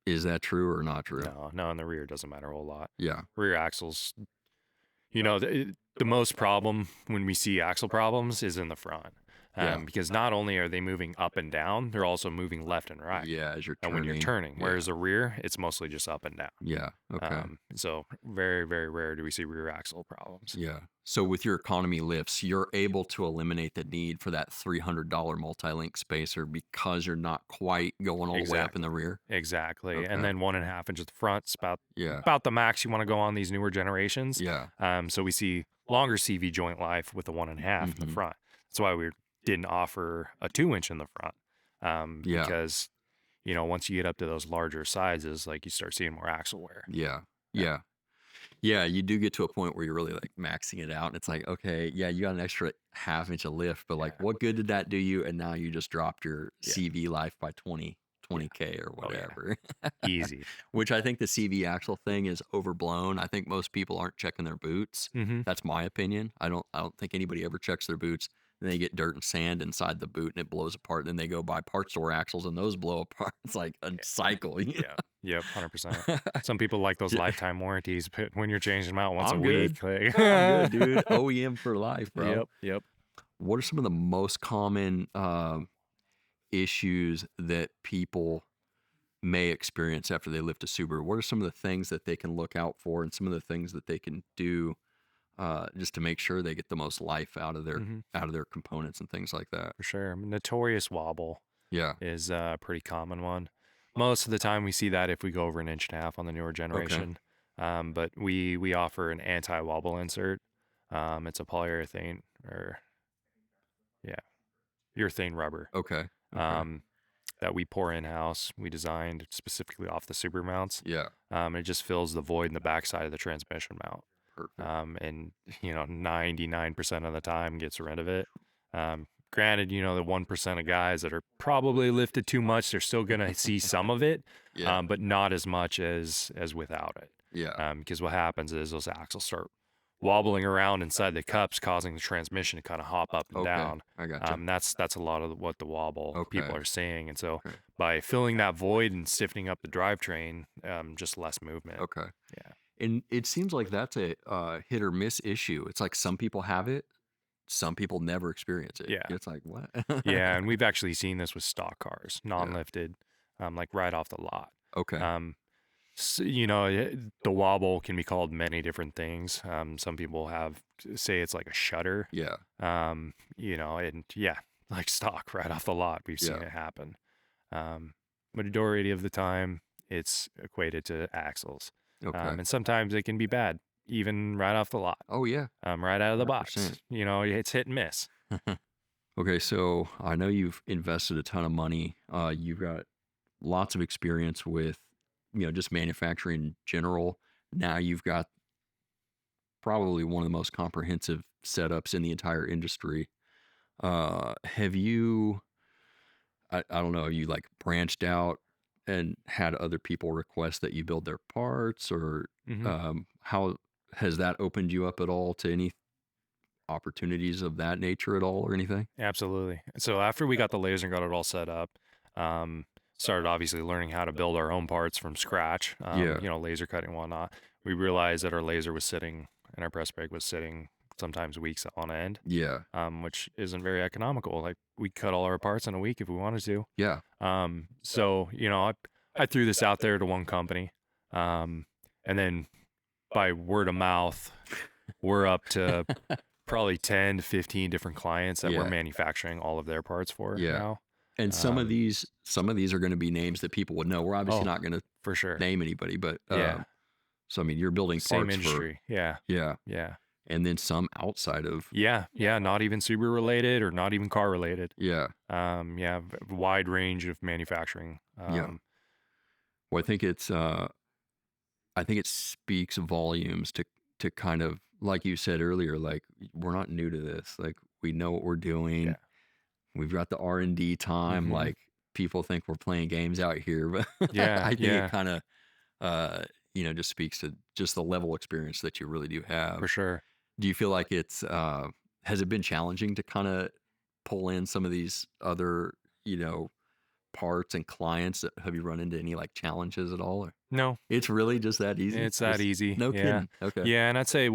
Is that true or not true? No, in the rear it doesn't matter a whole lot. Yeah. Rear axles, the most problem when we see axle problems is in the front. Yeah. because not only are they moving up and down, they're also moving left and right. Yeah, as you're And turning. when you're turning, Yeah. whereas the rear, it's mostly just up and down. Yeah. Okay. So very, very rare do we see rear axle problems. Yeah. So with your economy lifts, you're able to eliminate the need for that $300 multi-link spacer because you're not quite going all the way up in the rear. Exactly. Okay. And then 1.5 inches at the front is Yeah. about the max you want to go on these newer generations. Yeah. So we see longer CV joint life with the 1.5 in the front. That's why we didn't offer a 2-inch in the front. Yeah. Because, you know, once you get up to those larger sizes, like you start seeing more axle wear. Yeah. Yeah. Yeah. You do get to a point where you're really like maxing it out. And it's like, okay, yeah, you got an extra half inch of lift, but like, what good did that do you? And now you just dropped your CV life by 20K or whatever. Easy. Which I think the CV axle thing is overblown. I think most people aren't checking their boots. That's my opinion. I don't think anybody ever checks their boots. Then they get dirt and sand inside the boot and it blows apart. Then they go buy part store axles and those blow apart. It's like a cycle. Yep, 100%. Some people like those lifetime warranties, but when you're changing them out once a good. week, like I'm good, dude. OEM for life, bro. Yep. What are some of the most common issues that people may experience after they lift a Subaru? What are some of the things that they can look out for and some of the things that they can do just to make sure they get the most life out of their components and things like that? For sure. Notorious wobble Yeah. is a pretty common one. Most of the time we see that if we go over 1.5 inches on the newer generation. But we offer an anti-wobble insert. It's a polyurethane urethane rubber. Okay. That we pour in-house. We designed specifically off the Subaru mounts. Yeah. It just fills the void in the backside of the transmission mount. Perfect. And 99% of the time gets rid of it. Granted, the 1% of guys that are probably lifted too much, they're still gonna see some of it, but not as much as without it. Yeah. Because what happens is those axles start wobbling around inside the cups, causing the transmission to kind of hop up and down. I gotcha. That's a lot of what the wobble people are seeing. And so by filling that void and stiffening up the drivetrain, just less movement. Okay. Yeah. And it seems like that's a hit or miss issue. It's like some people have it, some people never experience it. Yeah. It's like, what? Yeah, and we've actually seen this with stock cars, non-lifted, like right off the lot. Okay. So, the wobble can be called many different things. Some people say it's like a shutter. Yeah. And like stock right off the lot, we've seen it happen. Majority of the time, it's equated to axles. Okay. And sometimes it can be bad, even right off the lot. Oh yeah. Right out of the 100%. box. It's hit and miss. Okay, so I know you've invested a ton of money. You've got lots of experience with, just manufacturing in general. Now you've got probably one of the most comprehensive setups in the entire industry. Have you, I don't know, you like branched out and had other people request that you build their parts, or how has that opened you up at all to any opportunities of that nature at all or anything? Absolutely. So after we got the laser and got it all set up, started obviously learning how to build our own parts from scratch, laser cutting and whatnot. We realized that our laser was sitting and our press brake was sitting sometimes weeks on end. Yeah. Which isn't very economical. Like we cut all our parts in a week if we wanted to. Yeah. So, I threw this out there to one company. And then by word of mouth, we're up to probably 10 to 15 different clients that we're manufacturing all of their parts for now. And some of these are going to be names that people would know. We're obviously not going to for sure name anybody, but so I mean, you're building same parts industry. Yeah. And then some outside of not even Subaru related or not even car related. Wide range of manufacturing. Well, I think it speaks volumes to kind of, like you said earlier, like we're not new to this. Like we know what we're doing. Yeah. We've got the R&D time. Like people think we're playing games out here, but I think it kind of, just speaks to just the level of experience that you really do have. For sure. Do you feel like it's, has it been challenging to kind of pull in some of these other, parts and clients? Have you run into any like challenges at all? Or? No, It's really just that easy. it's that easy. No kidding. Okay. Yeah. And I'd say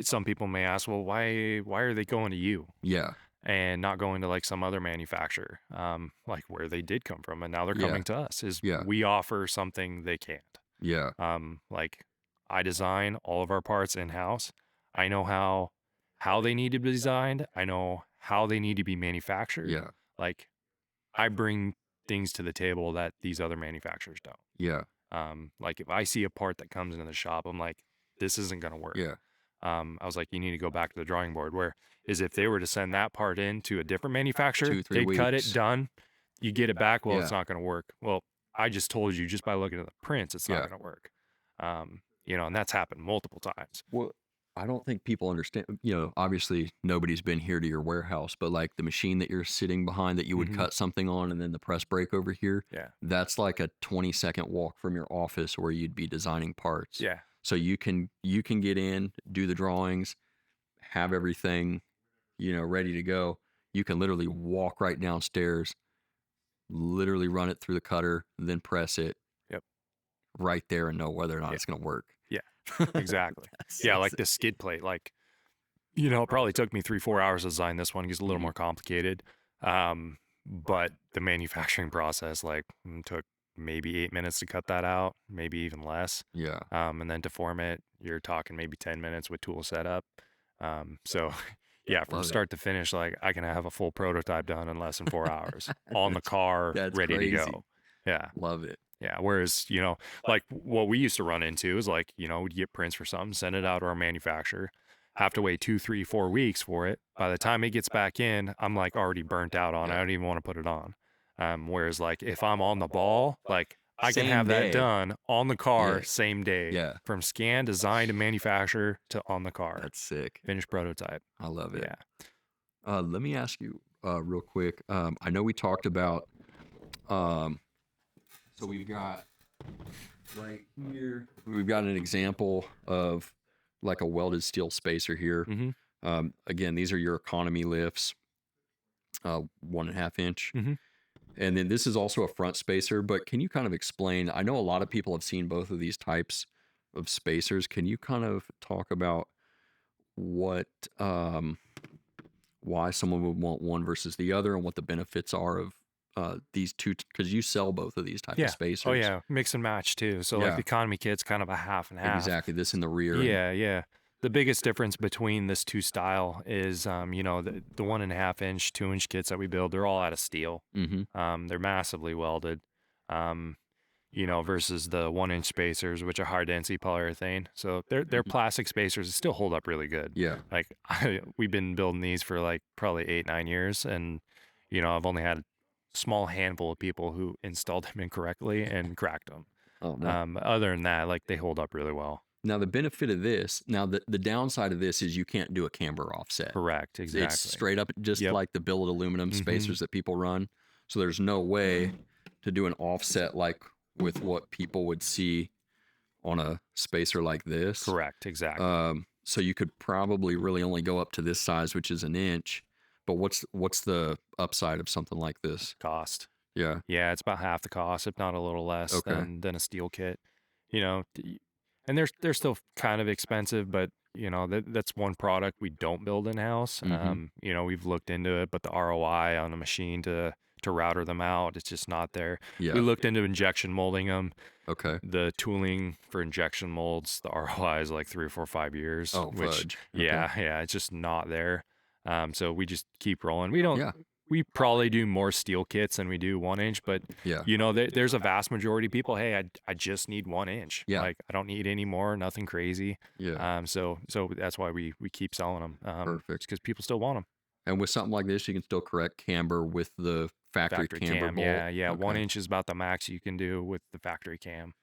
some people may ask, well, why are they going to you? Yeah. and not going to like some other manufacturer, like where they did come from, and now they're coming to us. Is we offer something they can't. Yeah. Like I design all of our parts in house. I know how they need to be designed. I know how they need to be manufactured. Yeah. Like I bring things to the table that these other manufacturers don't. Yeah. Like if I see a part that comes into the shop, I'm like, this isn't going to work. Yeah. I was like, you need to go back to the drawing board. Where is if they were to send that part in to a different manufacturer, 2-3 they'd cut it, weeks. done. You get it back. Well, Yeah. it's not going to work. Well, I just told you just by looking at the prints, it's not Yeah. going to work. You know, and that's happened multiple times. Well, I don't think people understand, you know, obviously nobody's been here to your warehouse, but like the machine that you're sitting behind that you would cut something on and then the press brake over here, Yeah. that's like a 20-second walk from your office where you'd be designing parts. Yeah. So you can get in, do the drawings, have everything, you know, ready to go. You can literally walk right downstairs, literally run it through the cutter, then press it. Yep. Right there and know whether or not it's going to work. Yeah. Exactly. Yeah, like the skid plate, like, you know, it probably took me 3-4 hours to design this one. It's a little more complicated. But the manufacturing process, like, took maybe 8 minutes to cut that out, maybe even less. Yeah. And then to form it, you're talking maybe 10 minutes with tool setup. So yeah, from start to finish, like I can have a full prototype done in less than 4 hours on the car, ready to go. Yeah. Love it. Yeah. Whereas, you know, like what we used to run into is like, you know, we'd get prints for something, send it out to our manufacturer, have to wait 2, 3, 4 weeks for it. By the time it gets back in, I'm like already burnt out on it. I don't even want to put it on. Whereas like if I'm on the ball, like I can have that done on the car same day. Yeah. From scan, design to manufacture to on the car. That's sick. Finished prototype. I love it. Yeah. Let me ask you real quick. I know we talked about, so we've got right here, we've got an example of like a welded steel spacer here. Again, these are your economy lifts, 1.5 inch. And then this is also a front spacer, but can you kind of explain, I know a lot of people have seen both of these types of spacers. Can you kind of talk about what, why someone would want one versus the other and what the benefits are of these two, because you sell both of these types of spacers. Oh yeah, mix and match too. So like the economy kit's kind of a half and half. Exactly, this in the rear. Yeah. The biggest difference between this two style is, you know, the 1.5 inch, 2 inch kits that we build, they're all out of steel. They're massively welded, you know, versus the 1 inch spacers, which are high density polyurethane. So they're plastic spacers that still hold up really good. Yeah. Like we've been building these for like probably 8-9 years. And, you know, I've only had a small handful of people who installed them incorrectly and cracked them. Oh, no. Other than that, like they hold up really well. Now, the benefit of this, the downside of this is you can't do a camber offset. Correct, exactly. It's straight up just like the billet aluminum spacers that people run. So there's no way to do an offset like with what people would see on a spacer like this. Correct, exactly. So you could probably really only go up to this size, which is 1 inch. But what's the upside of something like this? Cost. Yeah. Yeah, it's about half the cost, if not a little less than a steel kit. You know, and they're still kind of expensive, but you know that's one product we don't build in house. You know, we've looked into it, but the ROI on a machine to router them out, it's just not there. Yeah. We looked into injection molding them. Okay. The tooling for injection molds, the ROI is like 3 or 4 or 5 years. Oh, which, fudge. Yeah, it's just not there. So we just keep rolling. We don't. Yeah. We probably do more steel kits than we do 1 inch, but you know, there's a vast majority of people. Hey, I just need 1 inch. Yeah. Like I don't need any more, nothing crazy. Yeah. So that's why we keep selling them. Perfect. Because people still want them. And with something like this, you can still correct camber with the factory camber bolt. Yeah. Okay. 1 inch is about the max you can do with the factory cam.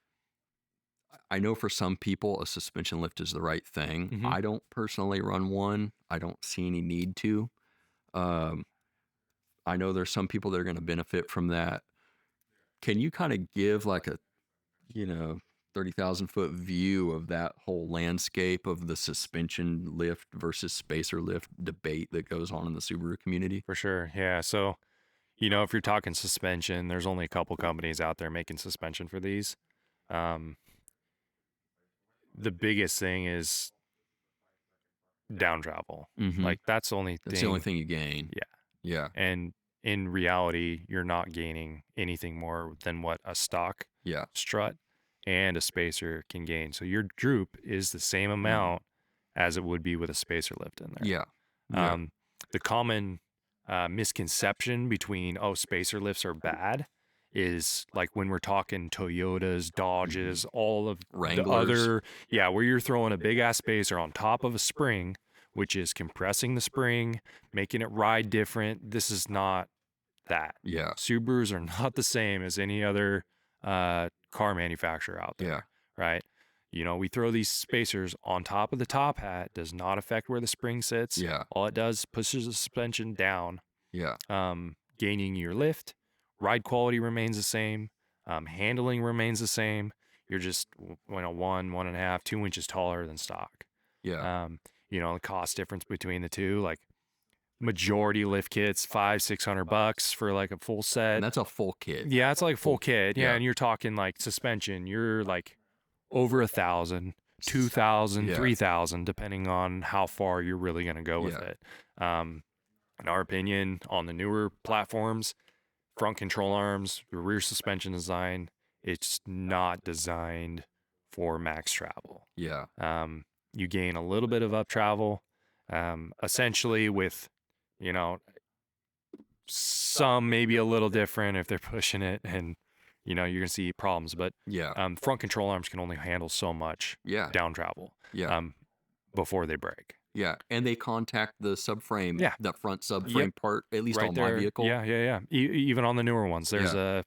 I know for some people a suspension lift is the right thing. I don't personally run one. I don't see any need to. I know there's some people that are going to benefit from that. Can you kind of give like a, 30,000 foot view of that whole landscape of the suspension lift versus spacer lift debate that goes on in the Subaru community? For sure. Yeah. So, you know, if you're talking suspension, there's only a couple companies out there making suspension for these. The biggest thing is down travel. Like that's the only thing. That's the only thing you gain. Yeah. Yeah. And in reality, you're not gaining anything more than what a stock Yeah. strut and a spacer can gain. So your droop is the same amount as it would be with a spacer lift in there. Yeah. Yeah. The common misconception between, oh, spacer lifts are bad is like when we're talking Toyotas, Dodges, all of the Wranglers. other, where you're throwing a big ass spacer on top of a spring, which is compressing the spring, making it ride different. This is not that. Yeah. Subarus are not the same as any other car manufacturer out there, right? You know, we throw these spacers on top of the top hat, does not affect where the spring sits. Yeah. All it does pushes the suspension down, Yeah. gaining your lift. Ride quality remains the same. Handling remains the same. You're just 1.5, 2 inches taller than stock. Yeah. You know, the cost difference between the two, like majority lift kits, $500-600 for like a full set. And that's a full kit. Yeah, it's like a full kit. Yeah, yeah. and you're talking like suspension. You're like over 1,000, 2,000, 3,000, depending on how far you're really going to go with it. In our opinion, on the newer platforms, front control arms, the rear suspension design, it's not designed for max travel. Yeah. You gain a little bit of up travel, essentially with, you know, some maybe a little different if they're pushing it, and you know you're gonna see problems. But front control arms can only handle so much down travel. Before they break. Yeah, and they contact the subframe, that front subframe part, at least right on there. my vehicle. Yeah. Even on the newer ones, there's a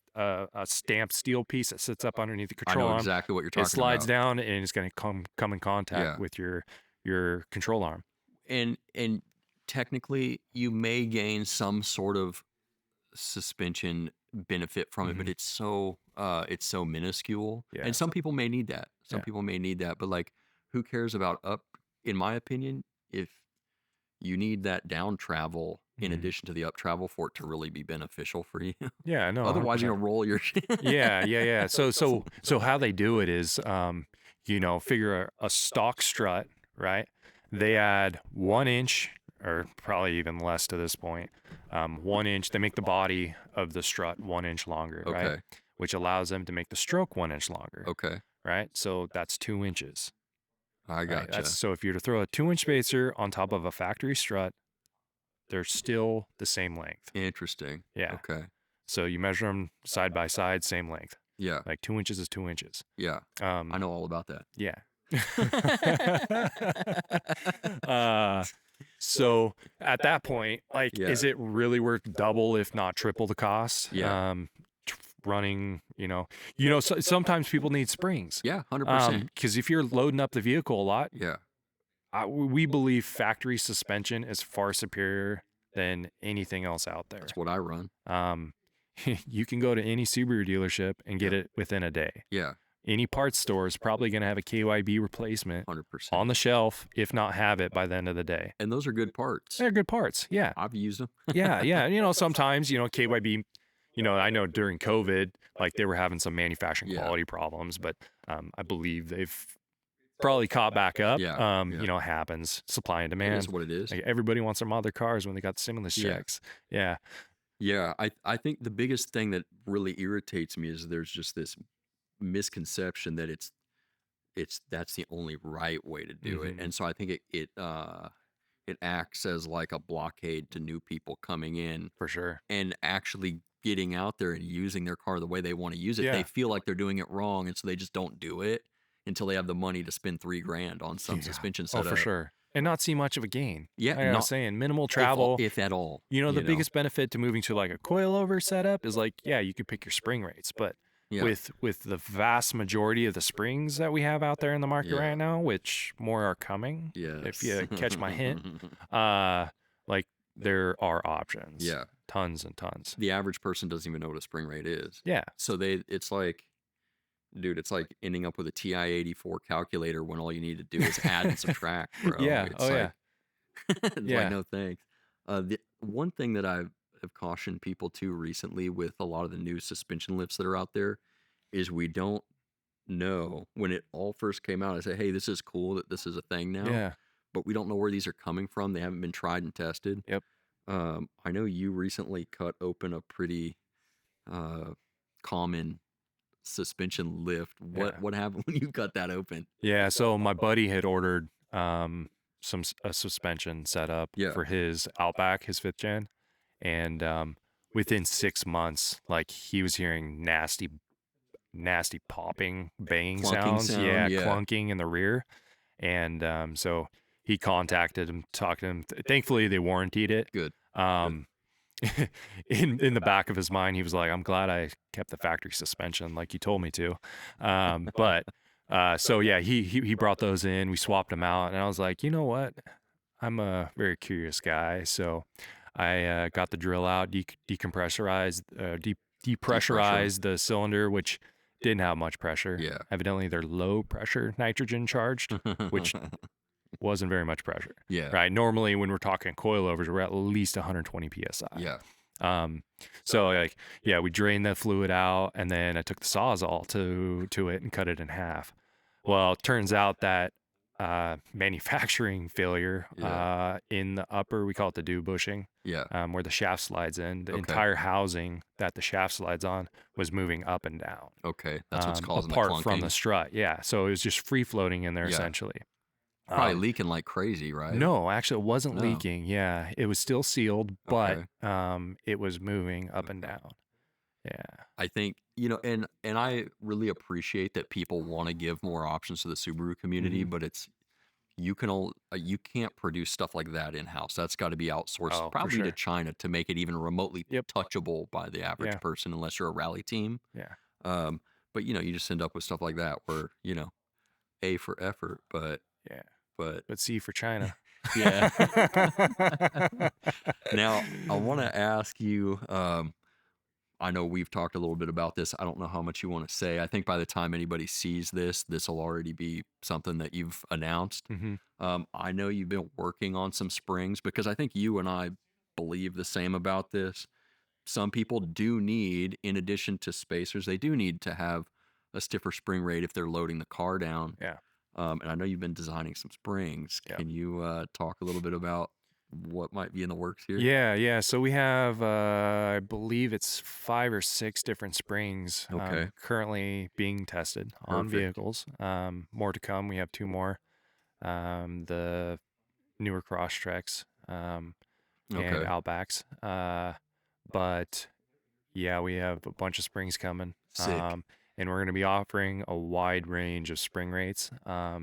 stamped steel piece that sits up underneath the control arm. I know exactly what you're talking about. It slides down and it's going to come in contact with your control arm. And technically, you may gain some sort of suspension benefit from it, but it's so minuscule. And some people may need that. Some people may need that, but like, who cares about up? In my opinion, if you need that down travel in addition to the up travel for it to really be beneficial for you. Yeah, no. Otherwise, you're gonna roll your shit. Yeah. So how they do it is, you know, figure a stock strut, right? They add 1 inch, or probably even less to this point. 1 inch. They make the body of the strut 1 inch longer, right? Which allows them to make the stroke 1 inch longer. Okay. Right. So that's 2 inches. I gotcha. Right? So if you were to throw a 2-inch spacer on top of a factory strut, they're still the same length. Interesting. Yeah. Okay. So you measure them side by side, same length. Yeah. Like 2 inches is 2 inches. Yeah. I know all about that. Yeah. So at that point, like, is it really worth double, if not triple the cost? Yeah. Running, you know, so, sometimes people need springs. Yeah, 100%. Because if you're loading up the vehicle a lot, yeah, we believe factory suspension is far superior than anything else out there. That's what I run. You can go to any Subaru dealership and get it within a day. Yeah. Any parts store is probably going to have a KYB replacement 100% on the shelf, if not have it by the end of the day. And those are good parts. They're good parts. Yeah. I've used them. Yeah. You know, sometimes, you know, KYB, you know, I know during COVID, like they were having some manufacturing quality problems, but I believe they've probably caught back up. You know, it happens. Supply and demand. That's what it is. Like, everybody wants their other cars when they got stimulus checks. Yeah. I think the biggest thing that really irritates me is there's just this misconception that that's the only right way to do it. And so I think it acts as like a blockade to new people coming in. For sure. And actually getting out there and using their car the way they want to use it. They feel like they're doing it wrong, and so they just don't do it until they have the money to spend $3,000 on some suspension setup. Oh, for sure. And not see much of a gain. Yeah. Like I was saying, minimal travel. If at all. You know, the biggest benefit to moving to like a coilover setup is like, you could pick your spring rates, but with the vast majority of the springs that we have out there in the market right now, which more are coming, if you catch my hint, like there are options. Yeah. Tons and tons. The average person doesn't even know what a spring rate is. Yeah. So it's like, dude, it's like ending up with a TI-84 calculator when all you need to do is add and subtract, bro. Yeah. It's like, no thanks. The one thing that I've cautioned people to recently with a lot of the new suspension lifts that are out there is we don't know. When it all first came out, I said, hey, this is cool that this is a thing now. Yeah. But we don't know where these are coming from. They haven't been tried and tested. Yep. I know you recently cut open a pretty uh, common suspension lift. Yeah. What happened when you cut that open? Yeah, so my buddy had ordered a suspension setup Yeah. for his Outback, his 5th gen, and within 6 months, like he was hearing nasty popping, banging Clunking sounds, sound. yeah, Yeah. clunking in the rear, and so he contacted him, talked to him. Thankfully, they warrantied it. Good. Um, in the back of his mind, he was like, "I'm glad I kept the factory suspension, like you told me to." But so yeah, he brought those in. We swapped them out, and I was like, you know what? I'm a very curious guy, so I got the drill out, decompressurized, Depressure. depressurized the cylinder, which didn't have much pressure. Yeah. Evidently, they're low pressure nitrogen charged, which wasn't very much pressure. Yeah. Right. Normally, when we're talking coilovers, we're at least 120 psi. Yeah. So like, yeah, we drained that fluid out, and then I took the Sawzall to it and cut it in half. Well, it turns out that manufacturing failure Yeah. in the upper, we call it the dew bushing, Yeah. where the shaft slides in. The Okay. entire housing that the shaft slides on was moving up and down. Okay. That's what's causing the Apart from the clunking. strut. Yeah. So it was just free floating in there Yeah. essentially. Probably leaking like crazy, right? No, actually, it wasn't No. leaking. Yeah, it was still sealed, but Okay. it was moving up and down. Yeah. I think, and I really appreciate that people want to give more options to the Subaru community, Mhm. but you can't produce stuff like that in house. That's got to be outsourced, Oh, for probably to sure. China, to make it even remotely Yep. touchable by the average Yeah. person, unless you're a rally team. Yeah. But you just end up with stuff like that where A for effort, but Yeah. but But C for China. yeah. Now I want to ask you. I know we've talked a little bit about this. I don't know how much you want to say. I think by the time anybody sees this will already be something that you've announced. hmm I know you've been working on some springs, because I think you and I believe the same about this. Some people do need, in addition to spacers, they do need to have a stiffer spring rate if they're loading the car down. Yeah. And I know you've been designing some springs. Yeah. Can you talk a little bit about what might be in the works here? Yeah. So we have, I believe it's 5 or 6 different springs Okay. currently being tested on Perfect. vehicles. More to come. We have 2 more. The newer Crosstreks and Okay. Outbacks. But yeah, we have a bunch of springs coming. Sick. And we're going to be offering a wide range of spring rates that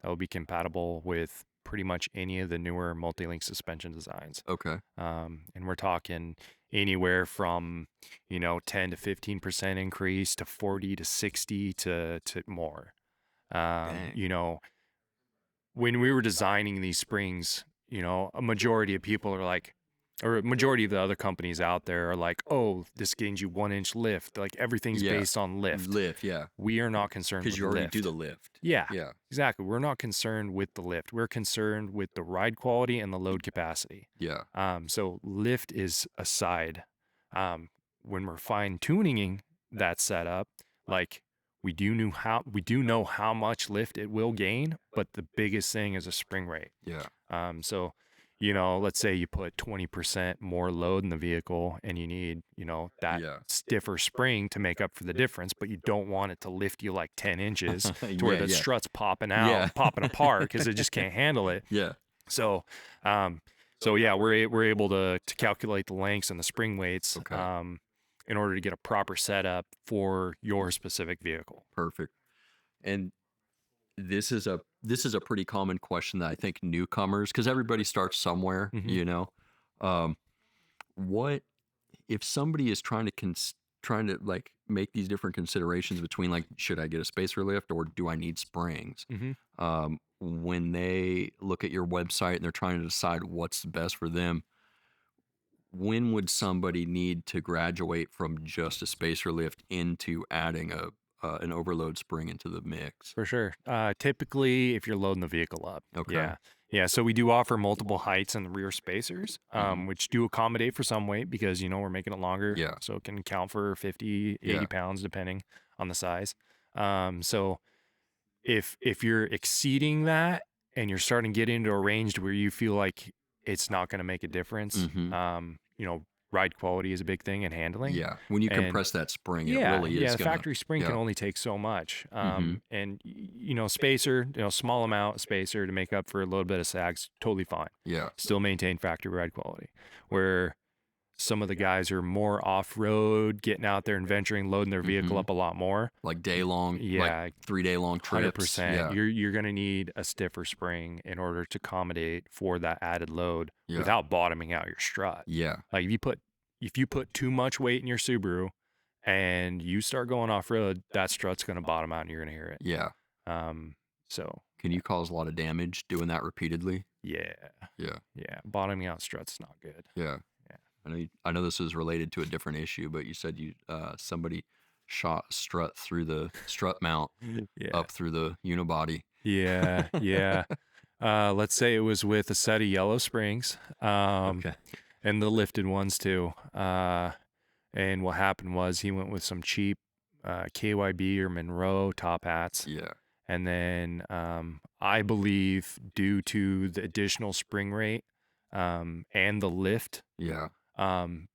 will be compatible with pretty much any of the newer multi-link suspension designs. Okay. And we're talking anywhere from 10 to 15% increase to 40 to 60 to more. Dang. When we were designing these springs, a majority of people are like, or a majority of the other companies out there are like, oh, this gains you 1-inch lift. Like everything's Yeah. based on lift. Lift, yeah. We are not concerned with Because the you already lift. do the lift. Yeah, Yeah. exactly. We're not concerned with the lift. We're concerned with the ride quality and the load capacity. Yeah. So lift is aside. When we're fine tuning that setup, like we do know how much lift it will gain, but the biggest thing is a spring rate. Yeah. So let's say you put 20% more load in the vehicle and you need, that Yeah. stiffer spring to make up for the difference, but you don't want it to lift you like 10 inches to where Yeah, the yeah. strut's popping out, Yeah. popping apart because it just can't handle it. Yeah. So, yeah, we're able to calculate the lengths and the spring weights, Okay. in order to get a proper setup for your specific vehicle. Perfect. And this is a pretty common question that I think newcomers, because everybody starts somewhere, Mhm. What if somebody is trying to like make these different considerations between, like, should I get a spacer lift or do I need springs? Mhm. When they look at your website and they're trying to decide what's best for them, when would somebody need to graduate from just a spacer lift into adding an overload spring into the mix? For sure. Typically, if you're loading the vehicle up. Okay. Yeah. Yeah. So we do offer multiple heights in the rear spacers, which do accommodate for some weight because, we're making it longer. Yeah. So it can count for 50, 80 Yeah. pounds, depending on the size. So if you're exceeding that and you're starting to get into a range where you feel like it's not going to make a difference. Mm-hmm. You know, ride quality is a big thing, and handling. Yeah. When you And compress that spring, it yeah, really is the gonna. factory spring can Yeah. only take so much. Mm-hmm. And you know, spacer, you know, small amount of spacer to make up for a little bit of sags, totally fine. Yeah. Still maintain factory ride quality. Where some of the guys are more off-road, getting out there and venturing, loading their vehicle Mm-hmm. up a lot more. Like day long, Yeah, like 3 day long trips. 100%. Yeah. You're going to need a stiffer spring in order to accommodate for that added load Yeah. without bottoming out your strut. Yeah. Like if you put too much weight in your Subaru and you start going off-road, that strut's going to bottom out and you're going to hear it. Yeah. So Can you cause a lot of damage doing that repeatedly? yeah, Yeah. bottoming out strut's not good. Yeah. Yeah. I know this is related to a different issue, but you said somebody shot a strut through the strut mount Yeah. up through the unibody. Yeah. Let's say it was with a set of yellow springs, Okay. and the lifted ones too. And what happened was he went with some cheap KYB or Monroe top hats. Yeah. And then I believe due to the additional spring rate and the lift Yeah.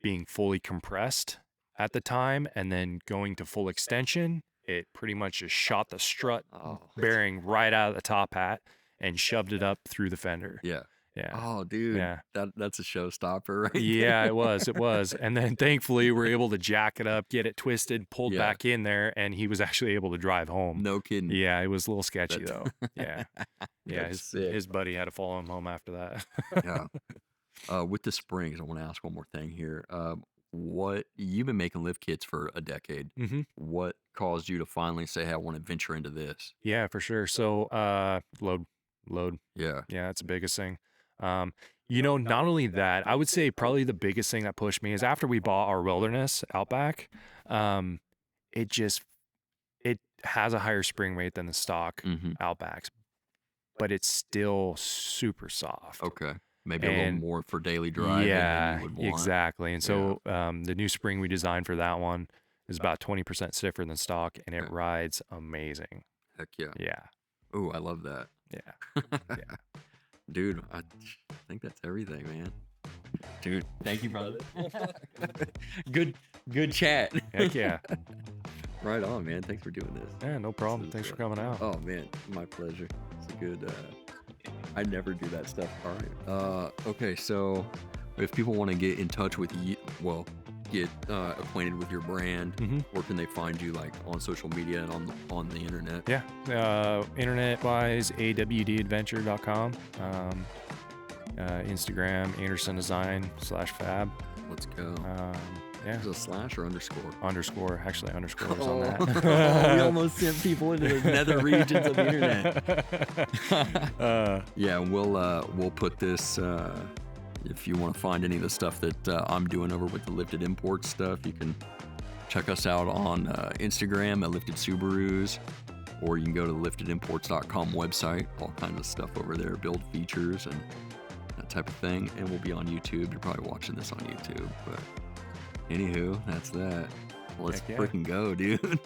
being fully compressed at the time and then going to full extension, it pretty much just shot the strut bearing right out of the top hat and shoved it up through the fender. Yeah. Yeah. Oh, dude. Yeah. That's a showstopper, right? Yeah, there. it was. And then thankfully we're able to jack it up, get it twisted, pulled Yeah. back in there, and he was actually able to drive home. No kidding. Yeah, it was a little sketchy That's- though. Yeah. Yeah, That's sick. his buddy had to follow him home after that. Yeah. With the springs, I want to ask one more thing here. What you've been making lift kits for a decade. Mm-hmm. What caused you to finally say, "Hey, I want to venture into this"? Yeah, for sure. So load. Yeah. Yeah, that's the biggest thing. You know, not only that, I would say probably the biggest thing that pushed me is after we bought our Wilderness Outback, it has a higher spring rate than the stock Mm-hmm. Outbacks, but it's still super soft. Okay. Maybe a little And- more for daily driving Yeah, than you would want. exactly. And so the new spring we designed for that one is about 20% stiffer than stock, and it Okay. rides amazing. Heck yeah. Yeah, Oh, I love that. yeah. Yeah. Dude, I think that's everything, man. Dude, thank you, brother. good chat. Heck yeah. Right on, man. Thanks for doing this. Yeah, no problem. Thanks for coming out. Oh man, my pleasure. It's a good. I never do that stuff. All right. Okay, so if people want to get in touch with you, well, get acquainted with your brand, Mhm. where can they find you, like on social media and on the internet? Yeah. Internet-wise, awdadventure.com. Instagram, Anderson Design /Fab. Let's go. Yeah. Is it a slash or underscore? Underscore. Actually, underscores on that. We almost sent people into the nether regions of the internet. Yeah, we'll put this. If you want to find any of the stuff that I'm doing over with the Lifted Imports stuff, you can check us out on Instagram at Lifted Subarus, or you can go to the liftedimports.com website. All kinds of stuff over there, build features and that type of thing. And we'll be on YouTube. You're probably watching this on YouTube, but anywho, that's that. Let's Heck yeah. freaking go, dude.